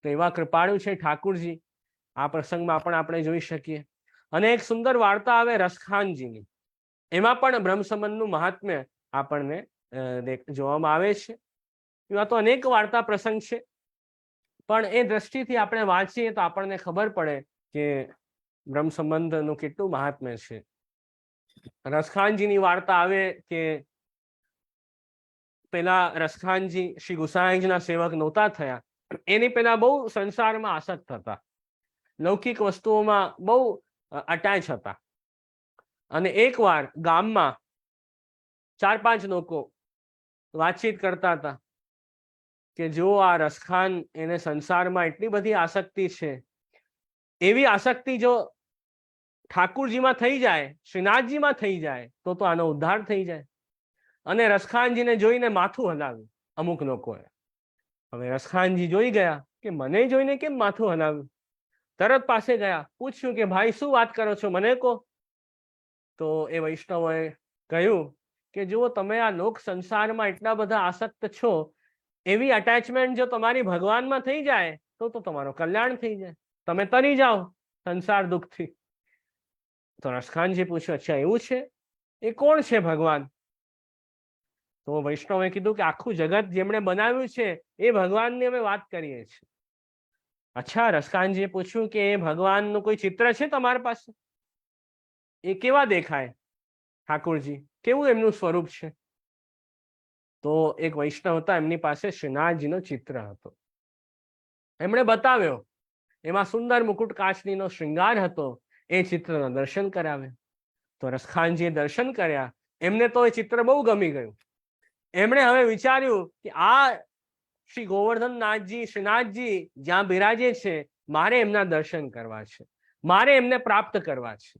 તો એવા કૃપાળુ છે ઠાકુરજી, આ પ્રસંગમાં પણ આપણે જોઈ શકીએ. અને એક સુંદર વાર્તા આવે રસખાનજીની, એમાં પણ બ્રહ્મ સંબંધનું મહાત્મ્ય આપણને જોવામાં આવે છે. એવા તો અનેક વાર્તા પ્રસંગ છે, પણ એ દ્રષ્ટિથી આપણે વાંચીએ તો આપણને ખબર પડે કે બ્રહ્મ સંબંધનું કેટલું મહાત્મ્ય છે. રસખાનજીની વાર્તા આવે કે પેલા રસખાનજી શ્રી ગુસાઈજીના સેવક નહોતા થયા, એની પેલા બહુ સંસારમાં આસક્ત હતા, લૌકિક વસ્તુઓમાં બહુ અટેચ હતા. અને એકવાર ગામમાં 4-5 લોકો વાતચીત કરતા હતા કે જો આ રસખાન એને સંસારમાં એટલી બધી આસક્તિ છે, એવી આસક્તિ જો ઠાકુરજીમાં થઈ જાય, શ્રીનાથજીમાં થઈ જાય તો આનો ઉદ્ધાર થઈ જાય. અને રસખાનજીને જોઈને માથું હલાવ્યું અમુક લોકોએ. હવે રસખાનજી જોઈ ગયા કે મને જોઈને કેમ માથું હલાવ્યું, તરત પાસે ગયા, પૂછ્યું કે ભાઈ શું વાત કરો છો, મને કહો. તો એ વૈષ્ણવોએ કહ્યું કે જુઓ, તમે આ લોક સંસારમાં એટલા બધા આસક્ત છો, એવી અટેચમેન્ટ જો તમારી ભગવાનમાં થઈ જાય તો તમારો કલ્યાણ થઈ જાય, તમે તરી જાઓ સંસાર દુઃખથી. તો રસખાનજી પૂછ્યું, અચ્છા એવું છે, એ કોણ છે ભગવાન? તો વૈષ્ણવે કીધું કે આખું જગત જેમણે બનાવ્યું છે એ ભગવાનની અમે વાત કરીએ છીએ. અચ્છા, રસખાનજીએ પૂછ્યું કે એ ભગવાનનું કોઈ ચિત્ર છે તમારી પાસે? એ કેવા દેખાય ઠાકુરજી, કેવું એમનું સ્વરૂપ છે? તો એક વૈષ્ણવ હતા, એમની પાસે શ્રીનાથજીનો ચિત્ર હતો, એમણે બતાવ્યો, એમાં સુંદર મુકુટ કાચનીનો શૃંગાર હતો. એ ચિત્રના દર્શન કરાવ્યા. તો રસખાનજીએ દર્શન કર્યા, એમને તો એ ચિત્ર બહુ ગમી ગયું. એમણે હવે વિચાર્યું કે આ શ્રી ગોવર્ધનનાથજી શ્રીનાથજી જ્યાં બિરાજે છે, મારે એમના દર્શન કરવા છે, મારે એમને પ્રાપ્ત કરવા છે.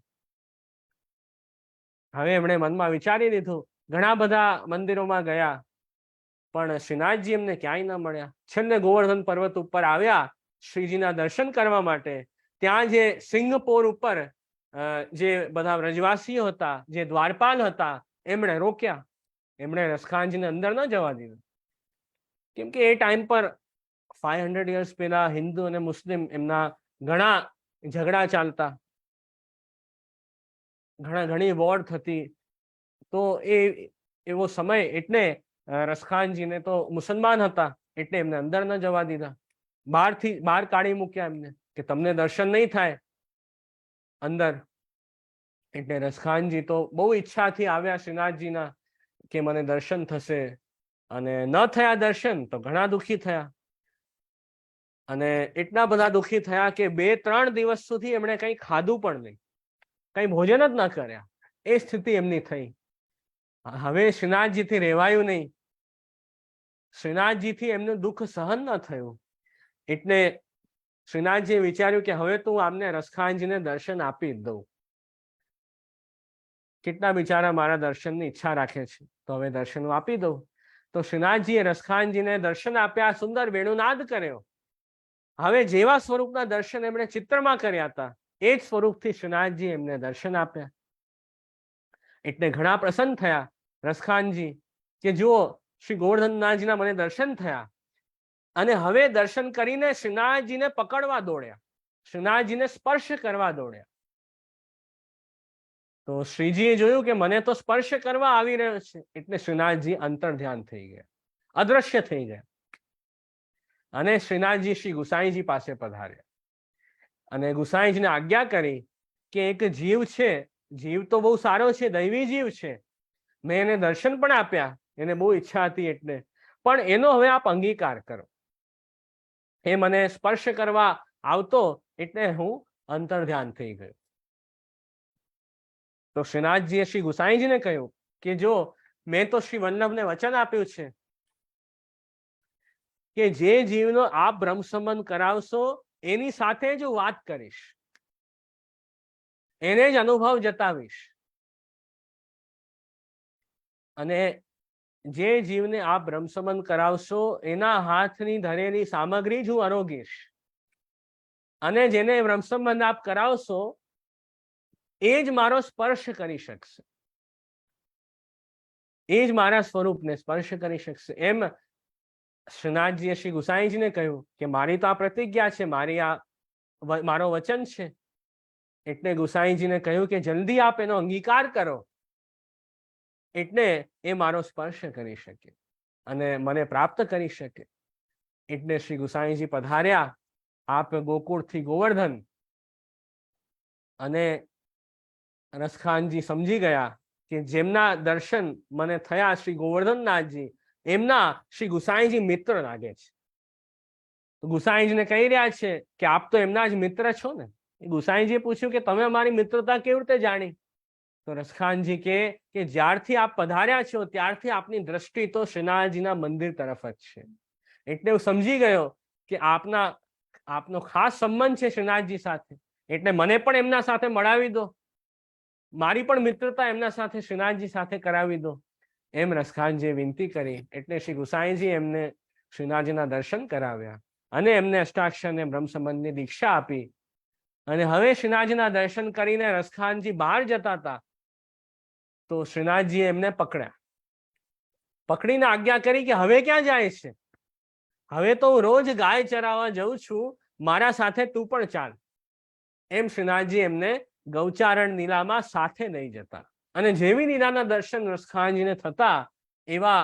હવે એમણે મનમાં વિચારી લીધું, ઘણા બધા મંદિરોમાં ગયા પણ શ્રીનાથજી એમને ક્યાંય ન મળ્યા. છેલ્લે ગોવર્ધન પર્વત ઉપર આવ્યા શ્રીજીના દર્શન કરવા માટે. ત્યાં જે સિંહપોર ઉપર જે બધા વ્રજવાસીઓ હતા, જે દ્વારપાલ હતા, એમણે રોક્યા, એમણે રસખાનજીને અંદર ન જવા દીધું. કેમ કે એ ટાઈમ પર 500 યર્સ પહેલા હિન્દુ અને મુસ્લિમ એમના ઘણા ઝઘડા ચાલતા, ઘણી વોર થતી. તો એવો સમય, એટલે રસખાનજીને તો મુસલમાન હતા એટલે એમને અંદર ન જવા દીધા, બહાર કાઢી મૂક્યા એમને કે તમને દર્શન નહીં થાય અંદર. એટલે રસખાનજી તો બહુ ઈચ્છાથી આવ્યા શ્રીનાથજીના કે મને દર્શન થશે, અને ન થયા દર્શન તો ઘણા દુઃખી થયા. અને એટલા બધા દુઃખી થયા કે 2-3 દિવસ સુધી એમણે કંઈ ખાધું પણ નહીં, કંઈ ભોજન જ ન કર્યા. એ સ્થિતિ એમની થઈ. હવે શ્રીનાથજીથી રહેવાયું નહીં, શ્રીનાથજીથી એમનું દુઃખ સહન ન થયું. એટલે શ્રીનાથજીએ વિચાર્યું કે હવે તો હું આમને રસખાનજીને દર્શન આપી જ દઉં. કેટલા બિચારા મારા દર્શનની ઈચ્છા રાખે છે, તો હવે દર્શન આપી દઉં. તો શ્રીનાથજીએ રસખાનજીને દર્શન આપ્યા, સુંદર વેણુનાદ કર્યો. હવે જેવા સ્વરૂપના દર્શન એમણે ચિત્રમાં કર્યા હતા, એ જ સ્વરૂપથી શ્રીનાથજી એમને દર્શન આપ્યા. એટલે ઘણા પ્રસન્ન થયા રસખાનજી કે જુઓ, શ્રી ગોવર્ધનનાથજીના મને દર્શન થયા. અને હવે દર્શન કરીને શ્રીનાથજીને પકડવા દોડ્યા, શ્રીનાથજીને સ્પર્શ કરવા દોડ્યા. તો શ્રીજીએ જોયું કે મને તો સ્પર્શ કરવા આવી રહ્યો છે, એટલે શ્રીનાથજી અંતર ધ્યાન થઈ ગયા, અદ્રશ્ય થઈ ગયા. અને શ્રીનાથજી શ્રી ગુસાઈજી પાસે પધાર્યા અને ગુસાઈજીને આજ્ઞા કરી કે એક જીવ છે, જીવ તો બહુ સારો છે, દૈવી જીવ છે, મેં એને દર્શન પણ આપ્યા, એને બહુ ઈચ્છા હતી એટલે, પણ એનો હવે આપ અંગીકાર કરો. એ મને સ્પર્શ કરવા આવતો એટલે હું અંતર ધ્યાન થઈ ગયો. તો શ્રીનાથજીએ શ્રી ગુસાઈજીને કહ્યું કે જો મેં તો શ્રી વલ્લભને વચન આપ્યું છે કે જે જીવનો આપ બ્રહ્મ સંબંધ કરાવશો એની સાથે જ હું વાત કરીશ, એને જ અનુભવ જતાવીશ, અને જે જીવને આપ બ્રહ્મ સંબંધ કરાવશો એના હાથની ધરેલી સામગ્રી જ હું આરોગીશ, અને જેને બ્રહ્મ સંબંધ આપ કરાવશો એ જ મારો સ્પર્શ કરી શકશે, એ જ મારા સ્વરૂપને સ્પર્શ કરી શકશે. એમ શ્રીનાથજીએ શ્રી ગુસાઈજીને કહ્યું કે મારી તો આ પ્રતિજ્ઞા છે, મારો વચન છે. એટલે ગુસાઈજીને કહ્યું કે જલ્દી આપ એનો અંગીકાર કરો, એટલે એ મારો સ્પર્શ કરી શકે અને મને પ્રાપ્ત કરી શકે. એટલે શ્રી ગુસાઈજી પધાર્યા આપ ગોકુળથી ગોવર્ધન, અને રસખાનજી સમજી ગયા કે જેમના દર્શન મને થયા શ્રી ગોવર્ધનનાથજી, એમના શ્રી ગુસાઈજી મિત્ર લાગે છે. તો ગુસાઈજીને કહી રહ્યા છે કે આપ તો એમના જ મિત્ર છો ને. ગુસાઈજીએ પૂછ્યું કે તમે અમારી મિત્રતા કેવી રીતે જાણી? તો રસખાનજી કે જ્યારથી આપ પધાર્યા છો ત્યારથી આપની દ્રષ્ટિ તો શ્રીનાથજીના મંદિર તરફ જ છે, એટલે હું સમજી ગયો કે આપનો ખાસ સંબંધ છે શ્રીનાથજી સાથે, એટલે મને પણ એમના સાથે મળાવી દો, મારી પણ મિત્રતા એમના સાથે શ્રીનાથજી સાથે કરાવી દો. એમ રસખાનજીએ વિનંતી કરી. એટલે શ્રી ગુસાઈજી એમને શ્રીનાથજીના દર્શન કરાવ્યા અને એમને અષ્ટાક્ષર અને બ્રહ્મ સંબંધની દીક્ષા આપી. અને હવે શ્રીનાથજીના દર્શન કરીને રસખાનજી બહાર જતા હતા તો શ્રીનાથજીએ એમને પકડ્યા, પકડીને આજ્ઞા કરી કે હવે ક્યાં જાય છે? હવે તો હું રોજ ગાય ચરાવવા જઉં છું, મારા સાથે તું પણ ચાલ. એમ શ્રીનાથજી એમને ગૌચારણ લીલામાં સાથે લઈ જતા. અને જેવી લીલાના દર્શન રસખાનજીને થતા એવા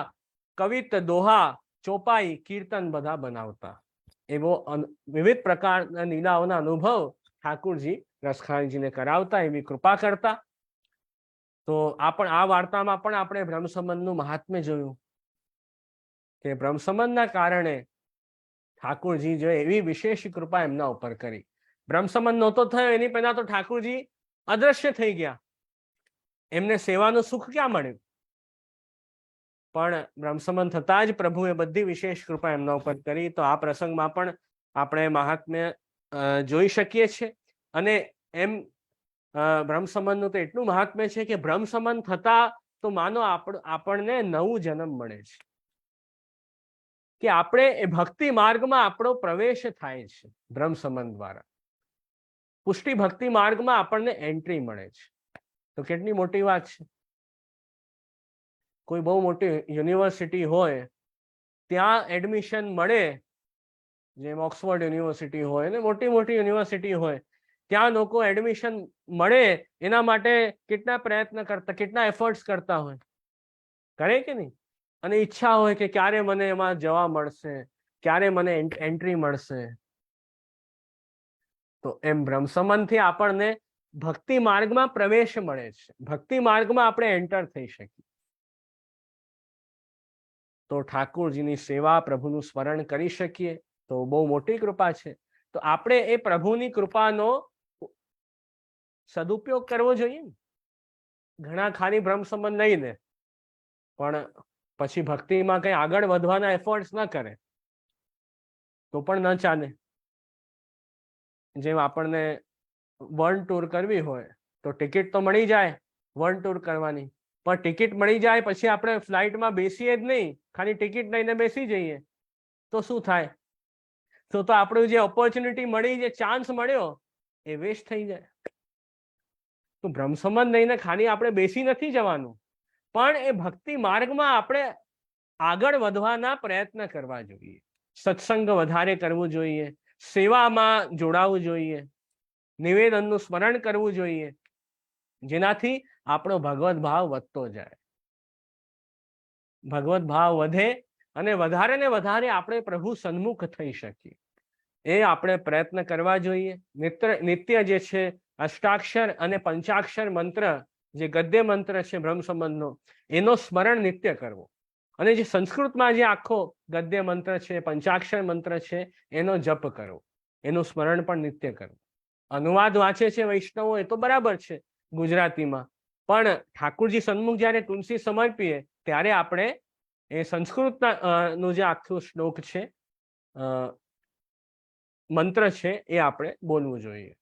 કવિત, દોહા, ચોપાઈ, કીર્તન બધા બનાવતા. એવો વિવિધ પ્રકારના લીલાઓના અનુભવ ઠાકુરજી રસખાનજીને કરાવતા, એવી કૃપા કરતા. તો આ વાર્તામાં પણ આપણે બ્રહ્મ સંબંધનું મહાત્મ્ય જોયું કે બ્રહ્મ સંબંધના કારણે ઠાકુરજી જો એવી વિશેષ કૃપા એમના ઉપર કરી. બ્રહ્મ સંબંધ નહોતો થયો એની પહેલા તો ઠાકુરજી અદ્રશ્ય થઈ ગયા, એમને સેવાનું સુખ ક્યાં મળ્યું? પણ બ્રહ્મ સંબંધ થતા જ પ્રભુએ બધી વિશેષ કૃપા એમના ઉપર કરી. તો આ પ્રસંગમાં પણ આપણે મહાત્મ્ય જોઈ શકીએ છીએ. અને એમ બ્રહ્મ સંબંધનું તો એટલું મહાત્મ્ય છે કે બ્રહ્મ સંબંધ થતા તો માનો આપણને નવું જન્મ મળે છે, કે આપણે એ ભક્તિ માર્ગમાં આપણો પ્રવેશ થાય છે. બ્રહ્મ સંબંધ દ્વારા પુષ્ટિ ભક્તિ માર્ગમાં આપણને એન્ટ્રી મળે છે. તો કેટલી મોટી વાત છે. કોઈ બહુ મોટી યુનિવર્સિટી હોય ત્યાં એડમિશન મળે, જેમ ઓક્સફોર્ડ યુનિવર્સિટી હોય ને મોટી મોટી યુનિવર્સિટી હોય, ત્યાં લોકો એડમિશન મળે એના માટે કેટલા પ્રયત્ન કરતા, કેટલા એફર્ટ્સ કરતા હોય, કરે કે નહીં? અને ઈચ્છા હોય કે ક્યારે મને એમાં જવા મળશે, ક્યારે મને એન્ટ્રી મળશે. તો એમ બ્રહ્મ સંબંધથી આપણને ભક્તિ માર્ગમાં પ્રવેશ મળે છે, ભક્તિ માર્ગમાં આપણે એન્ટર થઈ શકીએ. તો ઠાકોરજીની સેવા, પ્રભુનું સ્મરણ કરી શકીએ તો બહુ મોટી કૃપા છે. તો આપણે એ પ્રભુની કૃપાનો સદુપયોગ કરવો જોઈએ. ઘણા ખાલી બ્રહ્મ સંબંધ લઈને પણ પછી ભક્તિમાં કઈ આગળ વધવાના એફર્ટ્સ ન કરે તો પણ ન ચાલે. જેમ આપણને વર્લ્ડ ટૂર કરવી હોય તો ટિકિટ તો મળી જાય વર્લ્ડ ટૂર કરવાની, પણ ટિકિટ મળી જાય પછી આપણે ફ્લાઇટમાં બેસીએ જ નહીં, ખાલી ટિકિટ લઈને બેસી જઈએ તો શું થાય? તો આપણું જે ઓપોર્ચ્યુનિટી મળી, જે ચાન્સ મળ્યો એ વેસ્ટ થઈ જાય. તો બ્રહ્મ સંબંધ લઈને ખાલી આપણે બેસી નથી જવાનું, પણ એ ભક્તિ માર્ગમાં આપણે આગળ વધવાના પ્રયત્ન કરવા જોઈએ. સત્સંગ વધારે કરવું જોઈએ, સેવામાં જોડાવું જોઈએ, નિવેદનનું સ્મરણ કરવું જોઈએ, જેનાથી આપણો ભગવત ભાવ વધતો જાય. ભગવત ભાવ વધે અને વધારે ને વધારે આપણે પ્રભુ સન્મુખ થઈ શકીએ, એ આપણે પ્રયત્ન કરવા જોઈએ. નિત્ય જે છે અષ્ટાક્ષર અને પંચાક્ષર મંત્ર, જે ગદ્ય મંત્ર છે બ્રહ્મ સંબંધનો, એનો સ્મરણ નિત્ય કરવો. અને જે સંસ્કૃતમાં જે આખો ગદ્ય મંત્ર છે, પંચાક્ષર મંત્ર છે, એનો જપ કરવો, એનું સ્મરણ પણ નિત્ય કરવું. અનુવાદ વાંચે છે વૈષ્ણવો એ તો બરાબર છે ગુજરાતીમાં, પણ ઠાકુરજી સન્મુખ જ્યારે તુલસી સમર્પીએ ત્યારે આપણે એ સંસ્કૃતના નું જે આખું શ્લોક છે, મંત્ર છે, એ આપણે બોલવું જોઈએ.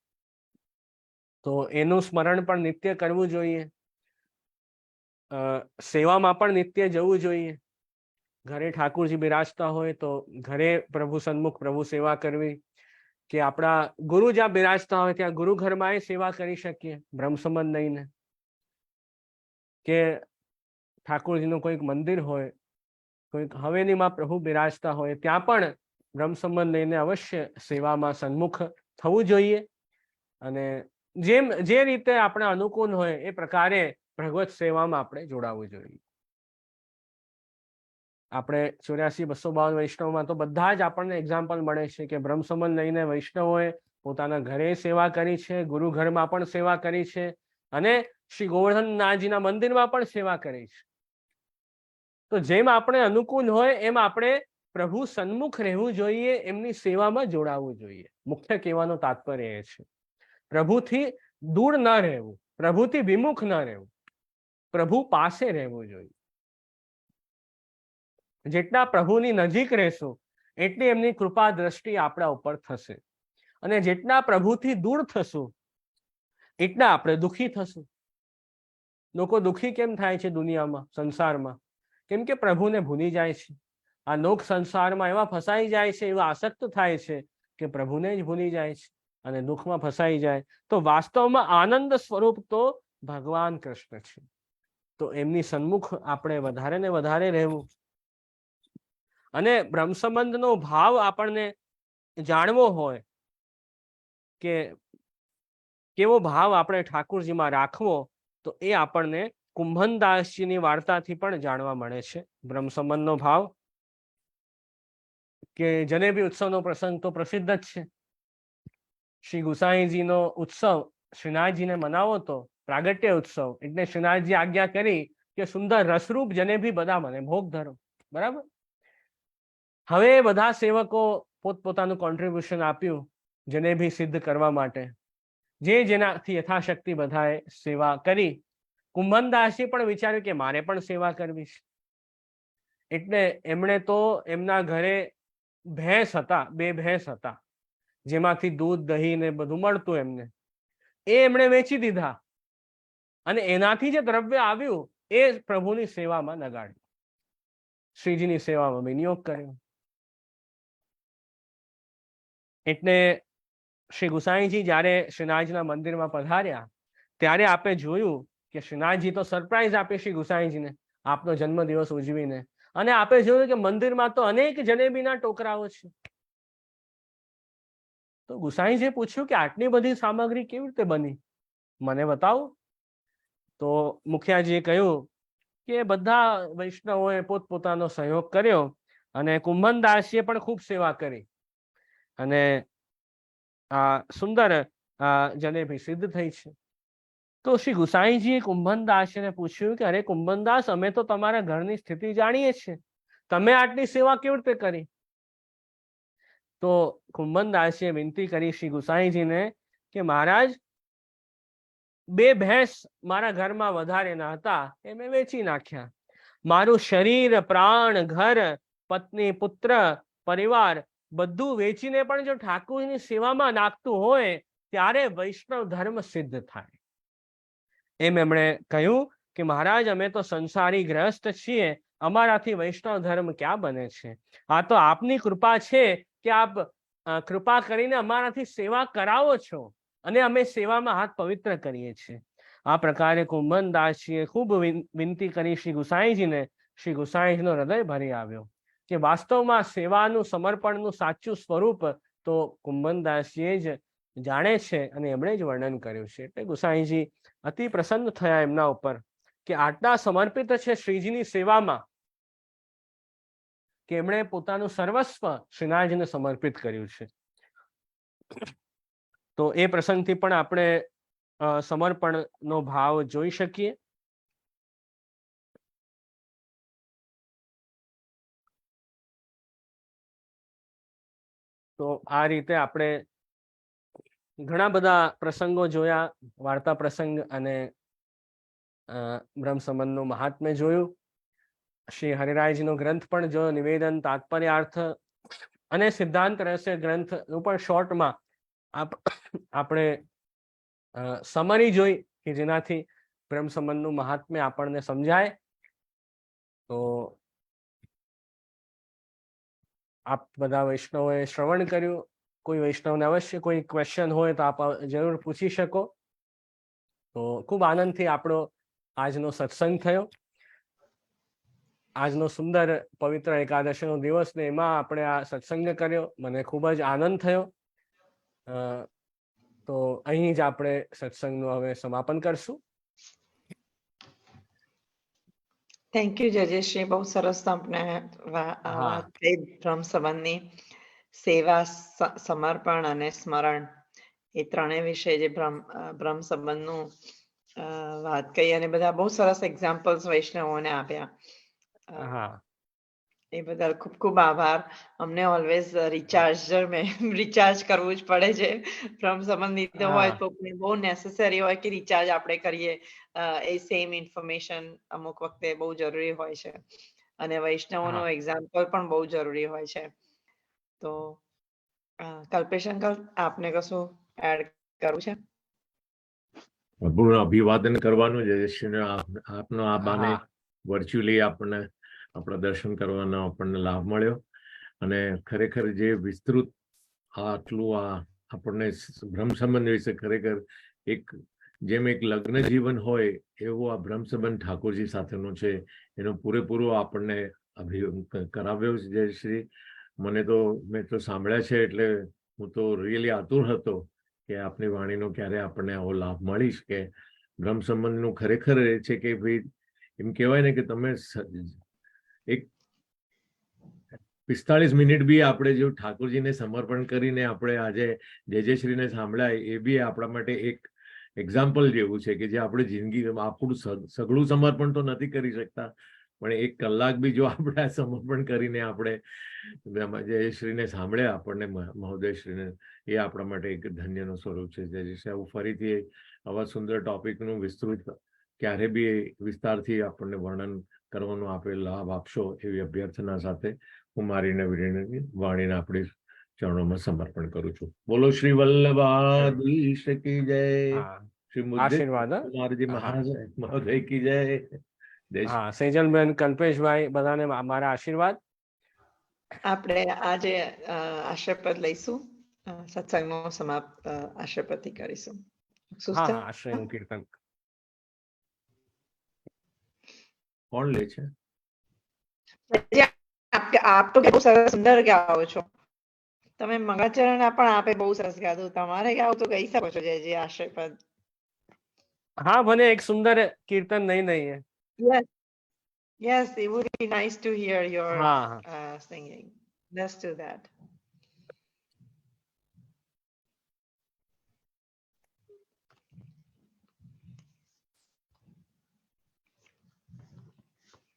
તો એનું સ્મરણ પણ નિત્ય કરવું જોઈએ. સેવામાં પણ નિત્ય જવું જોઈએ. ઘરે ઠાકુરજી બિરાજતા હોય તો ઘરે પ્રભુ સન્મુખ પ્રભુ સેવા કરવી, કે આપણા ગુરુ જ્યાં બિરાજતા હોય ત્યાં ગુરુ ઘરમાં એ સેવા કરી શકીએ બ્રહ્મ સંબંધ લઈને, કે ઠાકુરજીનું કોઈક મંદિર હોય, કોઈક હવેલીમાં પ્રભુ બિરાજતા હોય ત્યાં પણ બ્રહ્મ સંબંધ લઈને અવશ્ય સેવામાં સન્મુખ થવું જોઈએ. અને જે રીતે આપણે અનુકૂળ હોય એ પ્રકારે ભગવત સેવામાં આપણે જોડાવવું જોઈએ. આપણે 84-252 વૈષ્ણવમાં તો બધા જ આપણને એક્ઝામ્પલ મળે છે કે બ્રહ્મ સંબંધ લઈને વૈષ્ણવોએ પોતાના ઘરે સેવા કરી છે, ગુરુ ઘરમાં પણ સેવા કરી છે, અને શ્રી ગોવર્ધનનાથજીના મંદિરમાં પણ સેવા કરી છે. તો જેમ આપણે અનુકૂળ હોય એમ આપણે પ્રભુ સન્મુખ રહેવું જોઈએ, એમની સેવામાં જોડાવવું જોઈએ. મુખ્ય કહેવાનો તાત્પર્ય એ છે, પ્રભુથી દૂર ન રહેવું, પ્રભુથી વિમુખ ન રહેવું, પ્રભુ પાસે રહેવું જોઈએ. જેટલા પ્રભુની નજીક રહેશું એટલી એમની કૃપા દ્રષ્ટિ આપણા ઉપર થશે, અને જેટલા પ્રભુથી દૂર થશું એટલા આપણે દુઃખી થશું. લોકો દુઃખી કેમ થાય છે દુનિયામાં, સંસારમાં? કેમ કે પ્રભુને ભૂલી જાય છે. આ લોક સંસારમાં એવા ફસાઈ જાય છે, એવા આસક્ત થાય છે કે પ્રભુને જ ભૂલી જાય છે અને દુઃખમાં ફસાઈ જાય. તો વાસ્તવમાં આનંદ સ્વરૂપ તો ભગવાન કૃષ્ણ છે. તો એમની સન્મુખ આપણે વધારે ને વધારે રહેવું. અને બ્રહ્મ સંબંધનો ભાવ આપણને જાણવો હોય કે કેવો ભાવ આપણે ઠાકુરજીમાં રાખવો, તો એ આપણને કુંભનદાસજીની વાર્તાથી પણ જાણવા મળે છે. બ્રહ્મ સંબંધનો ભાવ, કે જલેબી ઉત્સવનો પ્રસંગ તો પ્રસિદ્ધ જ છે. શ્રી ગુસાઈજીનો ઉત્સવ શ્રીનાથજીને મનાવો તો પ્રાગટ્ય ઉત્સવ, એટલે શ્રીનાથજી આજ્ઞા કરી કે સુંદર રસરૂપ જલેબી બધા મને ભોગ ધરો. બરાબર. હવે બધા સેવકો પોતપોતાનું કોન્ટ્રીબ્યુશન આપ્યું જલેબી સિદ્ધ કરવા માટે. જે જેનાથી યથાશક્તિ બધાએ સેવા કરી. કુંભનદાસજી પણ વિચાર્યું કે મારે પણ સેવા કરવી છે, એટલે એમણે તો એમના ઘરે ભેંસ હતા, 2 ભેંસ હતા, જેમાંથી દૂધ દહીં ને બધું મળતું એમને, એ એમણે વેચી દીધા અને એનાથી જે દ્રવ્ય આવ્યું એ પ્રભુની સેવામાં લગાડ્યું, શ્રીજીની સેવામાં વિનિયોગ કર્યો. એટલે શ્રી ગુસાઈજી જ્યારે શ્રીનાથજીના મંદિરમાં પધાર્યા ત્યારે આપણે જોયું કે શ્રીનાથજી તો સરપ્રાઈઝ આપે શ્રી ગુસાઈજીને આપનો જન્મદિવસ ઉજવીને, અને આપણે જોયું કે મંદિરમાં તો અનેક જલેબીના ટોકરાઓ છે. તો ગુસાઈજીએ પૂછ્યું કે આટલી બધી સામગ્રી કેવી રીતે બની, મને બતાવો. તો મુખિયાજીએ કહ્યું કે બધા વૈષ્ણવોએ પોતપોતાનો સહયોગ કર્યો અને કુંભનદાસજીએ પણ ખૂબ સેવા કરી અને આ સુંદર જલેબી સિદ્ધ થઈ છે. તો શ્રી ગુસાઈજીએ કુંભનદાસજીને પૂછ્યું કે અરે કુંભનદાસ, અમે તો તમારા ઘરની સ્થિતિ જાણીએ છીએ, તમે આટલી સેવા કેવી રીતે કરી? તો કુંભનદાસજીએ વિનંતી કરી શ્રી ગુસાઈજીને કે મહારાજ, 2 ભેંસ મારા ઘરમાં વધારે ના હતા, એ મેં વેચી નાખ્યા. મારું શરીર, પ્રાણ, ઘર, પત્ની, પુત્ર, પરિવાર બધું વેચીને પણ જો ઠાકુરની સેવામાં નાખતું હોય ત્યારે વૈષ્ણવ ધર્મ સિદ્ધ થાય. એમ એમણે કહ્યું કે મહારાજ, અમે તો સંસારી ગ્રસ્ત છીએ, અમારાથી વૈષ્ણવ ધર્મ ક્યાં બને છે? આ તો આપની કૃપા છે કે આપ કૃપા કરીને અમારાથી સેવા કરાવો છો અને અમે સેવામાં હાથ પવિત્ર કરીએ છીએ. આ પ્રકારે કુંભનદાસજીએ ખૂબ વિનંતી કરી શ્રી ગુસાઈજીને. શ્રી ગુસાઈજીનો હૃદય ભરી આવ્યો કે વાસ્તવમાં સેવાનું સમર્પણનું સાચું સ્વરૂપ તો કુંભનદાસજીએ જ જાણે છે અને એમણે જ વર્ણન કર્યું છે. એટલે ગુસાઈજી અતિ પ્રસન્ન થયા એમના ઉપર કે આટલા સમર્પિત છે શ્રીજીની સેવામાં કે એમણે પોતાનું સર્વસ્વ શ્રીનાથજીને સમર્પિત કર્યું છે. તો એ પ્રસંગથી પણ આપણે સમર્પણનો ભાવ જોઈ શકીએ. તો આ રીતે આપણે ઘણા બધા પ્રસંગો જોયા, વાર્તા પ્રસંગ અને બ્રહ્મ સંબંધનું મહાત્મ્ય જોયું. શ્રી હરિરાયજીનો ગ્રંથ પણ જોયો, નિવેદન, તાત્પર્યાર્થ અને સિદ્ધાંત રહસ્ય ગ્રંથનું પણ શોર્ટમાં આપણે સમરી જોઈ કે જેનાથી બ્રહ્મ સંબંધનું મહાત્મ્ય આપણને સમજાય. તો આપ બધા વૈષ્ણવોએ શ્રવણ કર્યું. કોઈ વૈષ્ણવને અવશ્ય કોઈ ક્વેશ્ચન હોય તો આપ જરૂર પૂછી શકો. તો ખૂબ આનંદથી આપણો આજનો સત્સંગ થયો. આજનો સુંદર પવિત્ર એકાદશીનો દિવસ ને એમાં આપણે આ સત્સંગ કર્યો. મને ખૂબ જ આનંદ થયો. તો અહીં જ આપણે સત્સંગનું હવે સમાપન કરશું. થેન્ક યુ જજેશ્રી, બહુ સરસ આપણે વાત થઈ બ્રહ્મ સંબંધની. સેવા, સમર્પણ અને સ્મરણ એ ત્રણેય વિશે જે બ્રહ્મ સંબંધનું વાત કરી અને બધા બહુ સરસ એક્ઝામ્પલ્સ વૈષ્ણવોને આપ્યા. એ બદલ ખૂબ ખૂબ આભાર. અમને ઓલવેઝ રિચાર્જ કરવું જ પડે છે. બ્રહ્મ સંબંધ લીધો હોય તો બહુ નેસેસરી હોય કે રિચાર્જ આપણે કરીએ. એ સેમ ઇન્ફોર્મેશન અમુક વખતે બહુ જરૂરી હોય છે અને વૈષ્ણવોનો એક્ઝામ્પલ પણ બહુ જરૂરી હોય છે. તો કલ્પેશ અંકલ, આપને કશું એડ કરવું છે? પૂર્ણ અભિવાદન કરવાનું છે આપનો. આ બાને વર્ચ્યુઅલી આપણને આપણા દર્શન કરવાનો આપણને લાભ મળ્યો અને ખરેખર જે વિસ્તૃત આટલું આપણને બ્રહ્મ સંબંધ વિશે ખરેખર જેમ એક લગ્ન જીવન હોય એવો આ બ્રહ્મ સંબંધ ઠાકોરજી સાથેનો છે. એનો પૂરેપૂરો આપણને કરાવ્યો છે. જય શ્રી. મેં તો સાંભળ્યા છે એટલે હું તો રિયલી આતુર હતો કે આપની વાણીનો ક્યારે આપણને આવો લાભ મળીશ કે બ્રહ્મ સંબંધનું ખરેખર એ છે કે ભાઈ એમ કહેવાય ને કે તમે એક 45 મિનિટ બી આપણે જો ઠાકોરજીને સમર્પણ કરીને આપણે આજે જયશ્રીને સાંભળાય એ બી આપણા માટે એક એક્ઝામ્પલ જેવું છે કે જે આપણે જિંદગી આપણું સઘળું સમર્પણ તો નથી કરી શકતા પણ 1 કલાક બી જો આપણે સમર્પણ કરીને આપણે જયશ્રીને સાંભળ્યા આપણને મહોદયશ્રીને, એ આપણા માટે એક ધન્યનું સ્વરૂપ છે. જયશ્રી, આવું ફરીથી આવા સુંદર ટોપિકનું વિસ્તૃત ક્યારે બી વિસ્તારથી આપણને વર્ણન કરવાનો આપે લાભ આપશો એવી અભ્યર્થના સાથે હું મારી નવીનની વાણીને આપણી ચરણોમાં સમર્પણ કરું છું. બોલો શ્રી વલ્લભાધીશ કી જય. શ્રી મુદ્દજી મહોદય કી જય. સેજલબેન, કલ્પેશભાઈ, બધાને મારા આશીર્વાદ. આપણે આજે આશીર્વાદ લઈશું. સત્સંગનો સમાપ્ત આશીર્વાદથી કરીશું. આશ્રયનું કીર્તન કોણ લે છે? આપ તો બહુ સરસ સુંદર ગાઓ છો. તમે મંગળચરણ પણ આપે બહુ સરસ ગાધું. તમારે ગાવ તો ગઈ શકો છો. જય આશીર્વાદ. હા, ભલે એક સુંદર કીર્તન નહીં. Yes, it would be nice to hear your singing. Let's do that.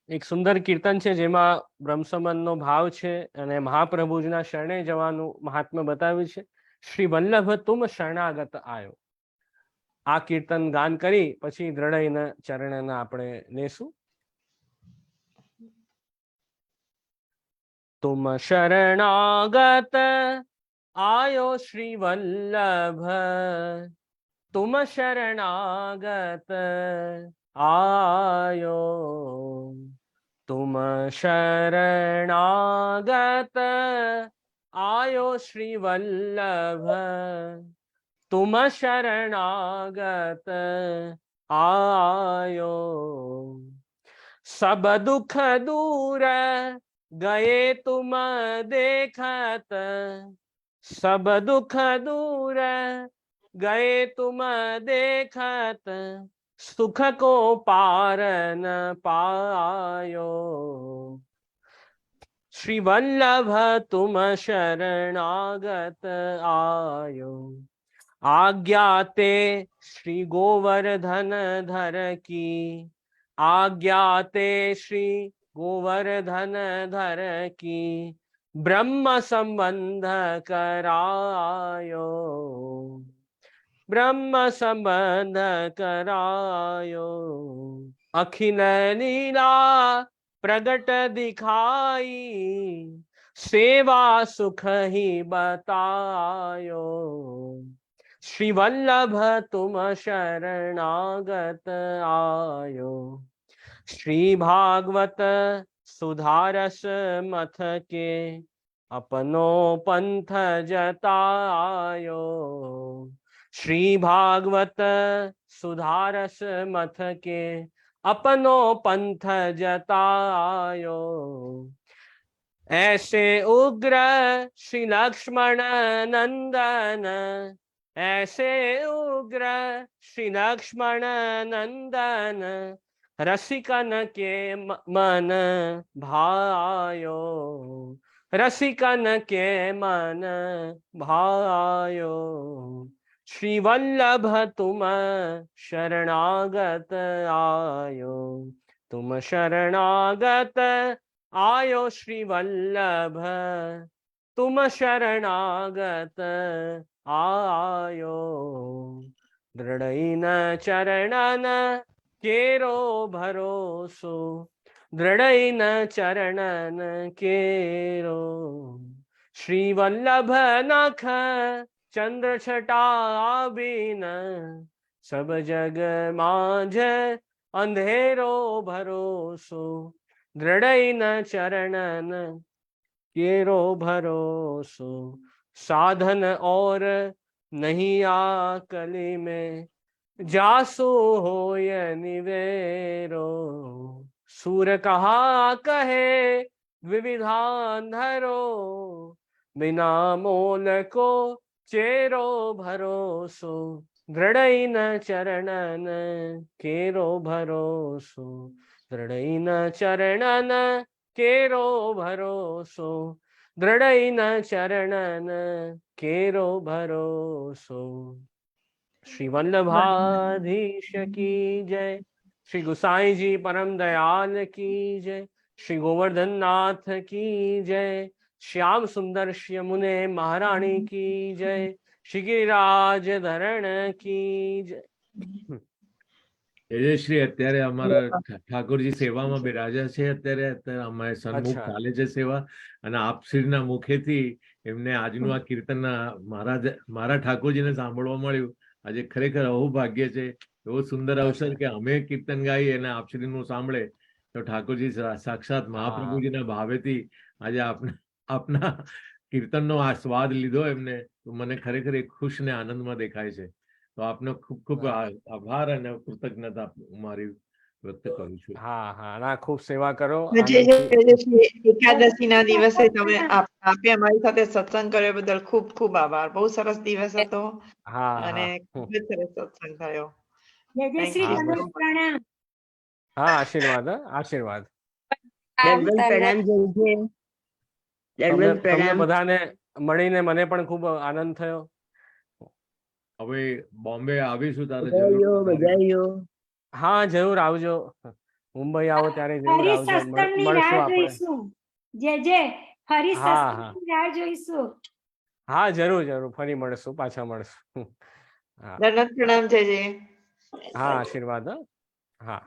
એક સુંદર કીર્તન છે જેમાં બ્રહ્મ સંબંધનો ભાવ છે અને મહાપ્રભુજીના શરણે જવાનું મહાત્મ્ય બતાવ્યું છે. શ્રી વલ્લભ તુમ શરણાગત આયો. આ કીર્તન ગાન કરી પછી દ્રઢયના ચરણના આપણે લેશું. તુમ શરણાગત આયો શ્રી વલ્લભ, તુમ શરણાગત आयो, तुम शरणागत आयो श्री वल्लभ, तुम शरणागत आयो. सब दुख दूर गए तुम देखत, सब दुख दूर गए तुम देखत, सुख को पार न पायो। श्री वल्लभ तुम शरणागत आयो, आज्ञा ते श्री गोवर्धन धर की, आज्ञा ते श्री गोवर्धन धर की, ब्रह्म संबंध करायो, ब्रह्म संबंध करायो। अखिल लीला प्रगट दिखाई, सेवा सुख ही बतायो। श्री वल्लभ तुम शरणागत आयो, श्री भागवत सुधारस मथ के, अपनो पंथ जतायो। श्री भागवत सुधारस मथ के, अपनो पंथ जतायो। ऐसे उग्र श्री लक्ष्मण नंदन, ऐसे उग्र श्री लक्ष्मण नंदन, रसिकन के मन भायो, रसिकन के मन भायो। श्री वल्लभ तुम शरणागत आयो, तुम शरणागत आयो। श्री वल्लभ तुम शरणागत आयो, दृढ़इन चरणन केरो भरोसो, दृढ़इन चरणन केरो। श्री वल्लभ नख चंद्र छटा बिन, सब जग मांझ अंधेरो भरोसो, दृढ़इन चरणन केरो भरोसो। साधन और नहीं आकली में, जासो होय निवेरो। सूर कहा कहे विविधान धरो, बिना मोल को चेरो भरोसो, दृढ़इन चरणन केरो भरोसो, दृढ़इन चरणन केरो भरोसो, दृढ़इन चरणन केरो भरोसो। श्री वल्लभाधीश की जय, श्री गुसाई जी परम दयाल की जय, श्री गोवर्धन नाथ की जय, श्याम सुंदर यमुने महारानी की जय, श्री गिरिराज धरण की जय। તેજશ્રી અત્યારે અમારા ઠાકોરજી સેવામાં બિરાજ્યા છે. અત્યારે અમે સન્મુખ અચ્છા. ચાલે છે સેવા, અને આપશ્રીના મુખેથી એમને આજનું આ કીર્તન મારા ઠાકોરજીને સાંભળવા મળ્યું. આજે ખરેખર અહોભાગ્ય છે, એવો સુંદર અવસર કે અમે કીર્તન ગાઈએ અને આપશ્રીનું સાંભળે તો ઠાકોરજી સાક્ષાત મહાપ્રભુજીના ભાવેથી આજે આપના કીર્તનનો આ સ્વાદ લીધો એમને, તો મને ખરેખર એક ખુશ ને આનંદમાં દેખાય છે. તો આપનો ખૂબ ખૂબ આભાર અને કૃતજ્ઞતા મારી વ્યક્ત કરું છું. હા હા, ના ખૂબ સેવા કરો. એકાદશી ના દિવસે તમે આપે અમારી સાથે સત્સંગ કર્યો બદલ ખૂબ ખૂબ આભાર. બહુ સરસ દિવસ હતો અને ખૂબ જ સરસ સત્સંગ થયો. હા, આશીર્વાદ, આશીર્વાદ. પ્રણામ જય તમને બધાને મળીને મને પણ ખૂબ આનંદ થયો. હવે બોમ્બે આવીશું ત્યારે બધાયો. હા, જરૂર આવજો. મુંબઈ આવો ત્યારે જરૂર આવજો. મળશું આપણે. હા, જરૂર જરૂર ફરી મળશું, પાછા મળશું. પ્રણામ જય જય. હા, આશીર્વાદ. હા.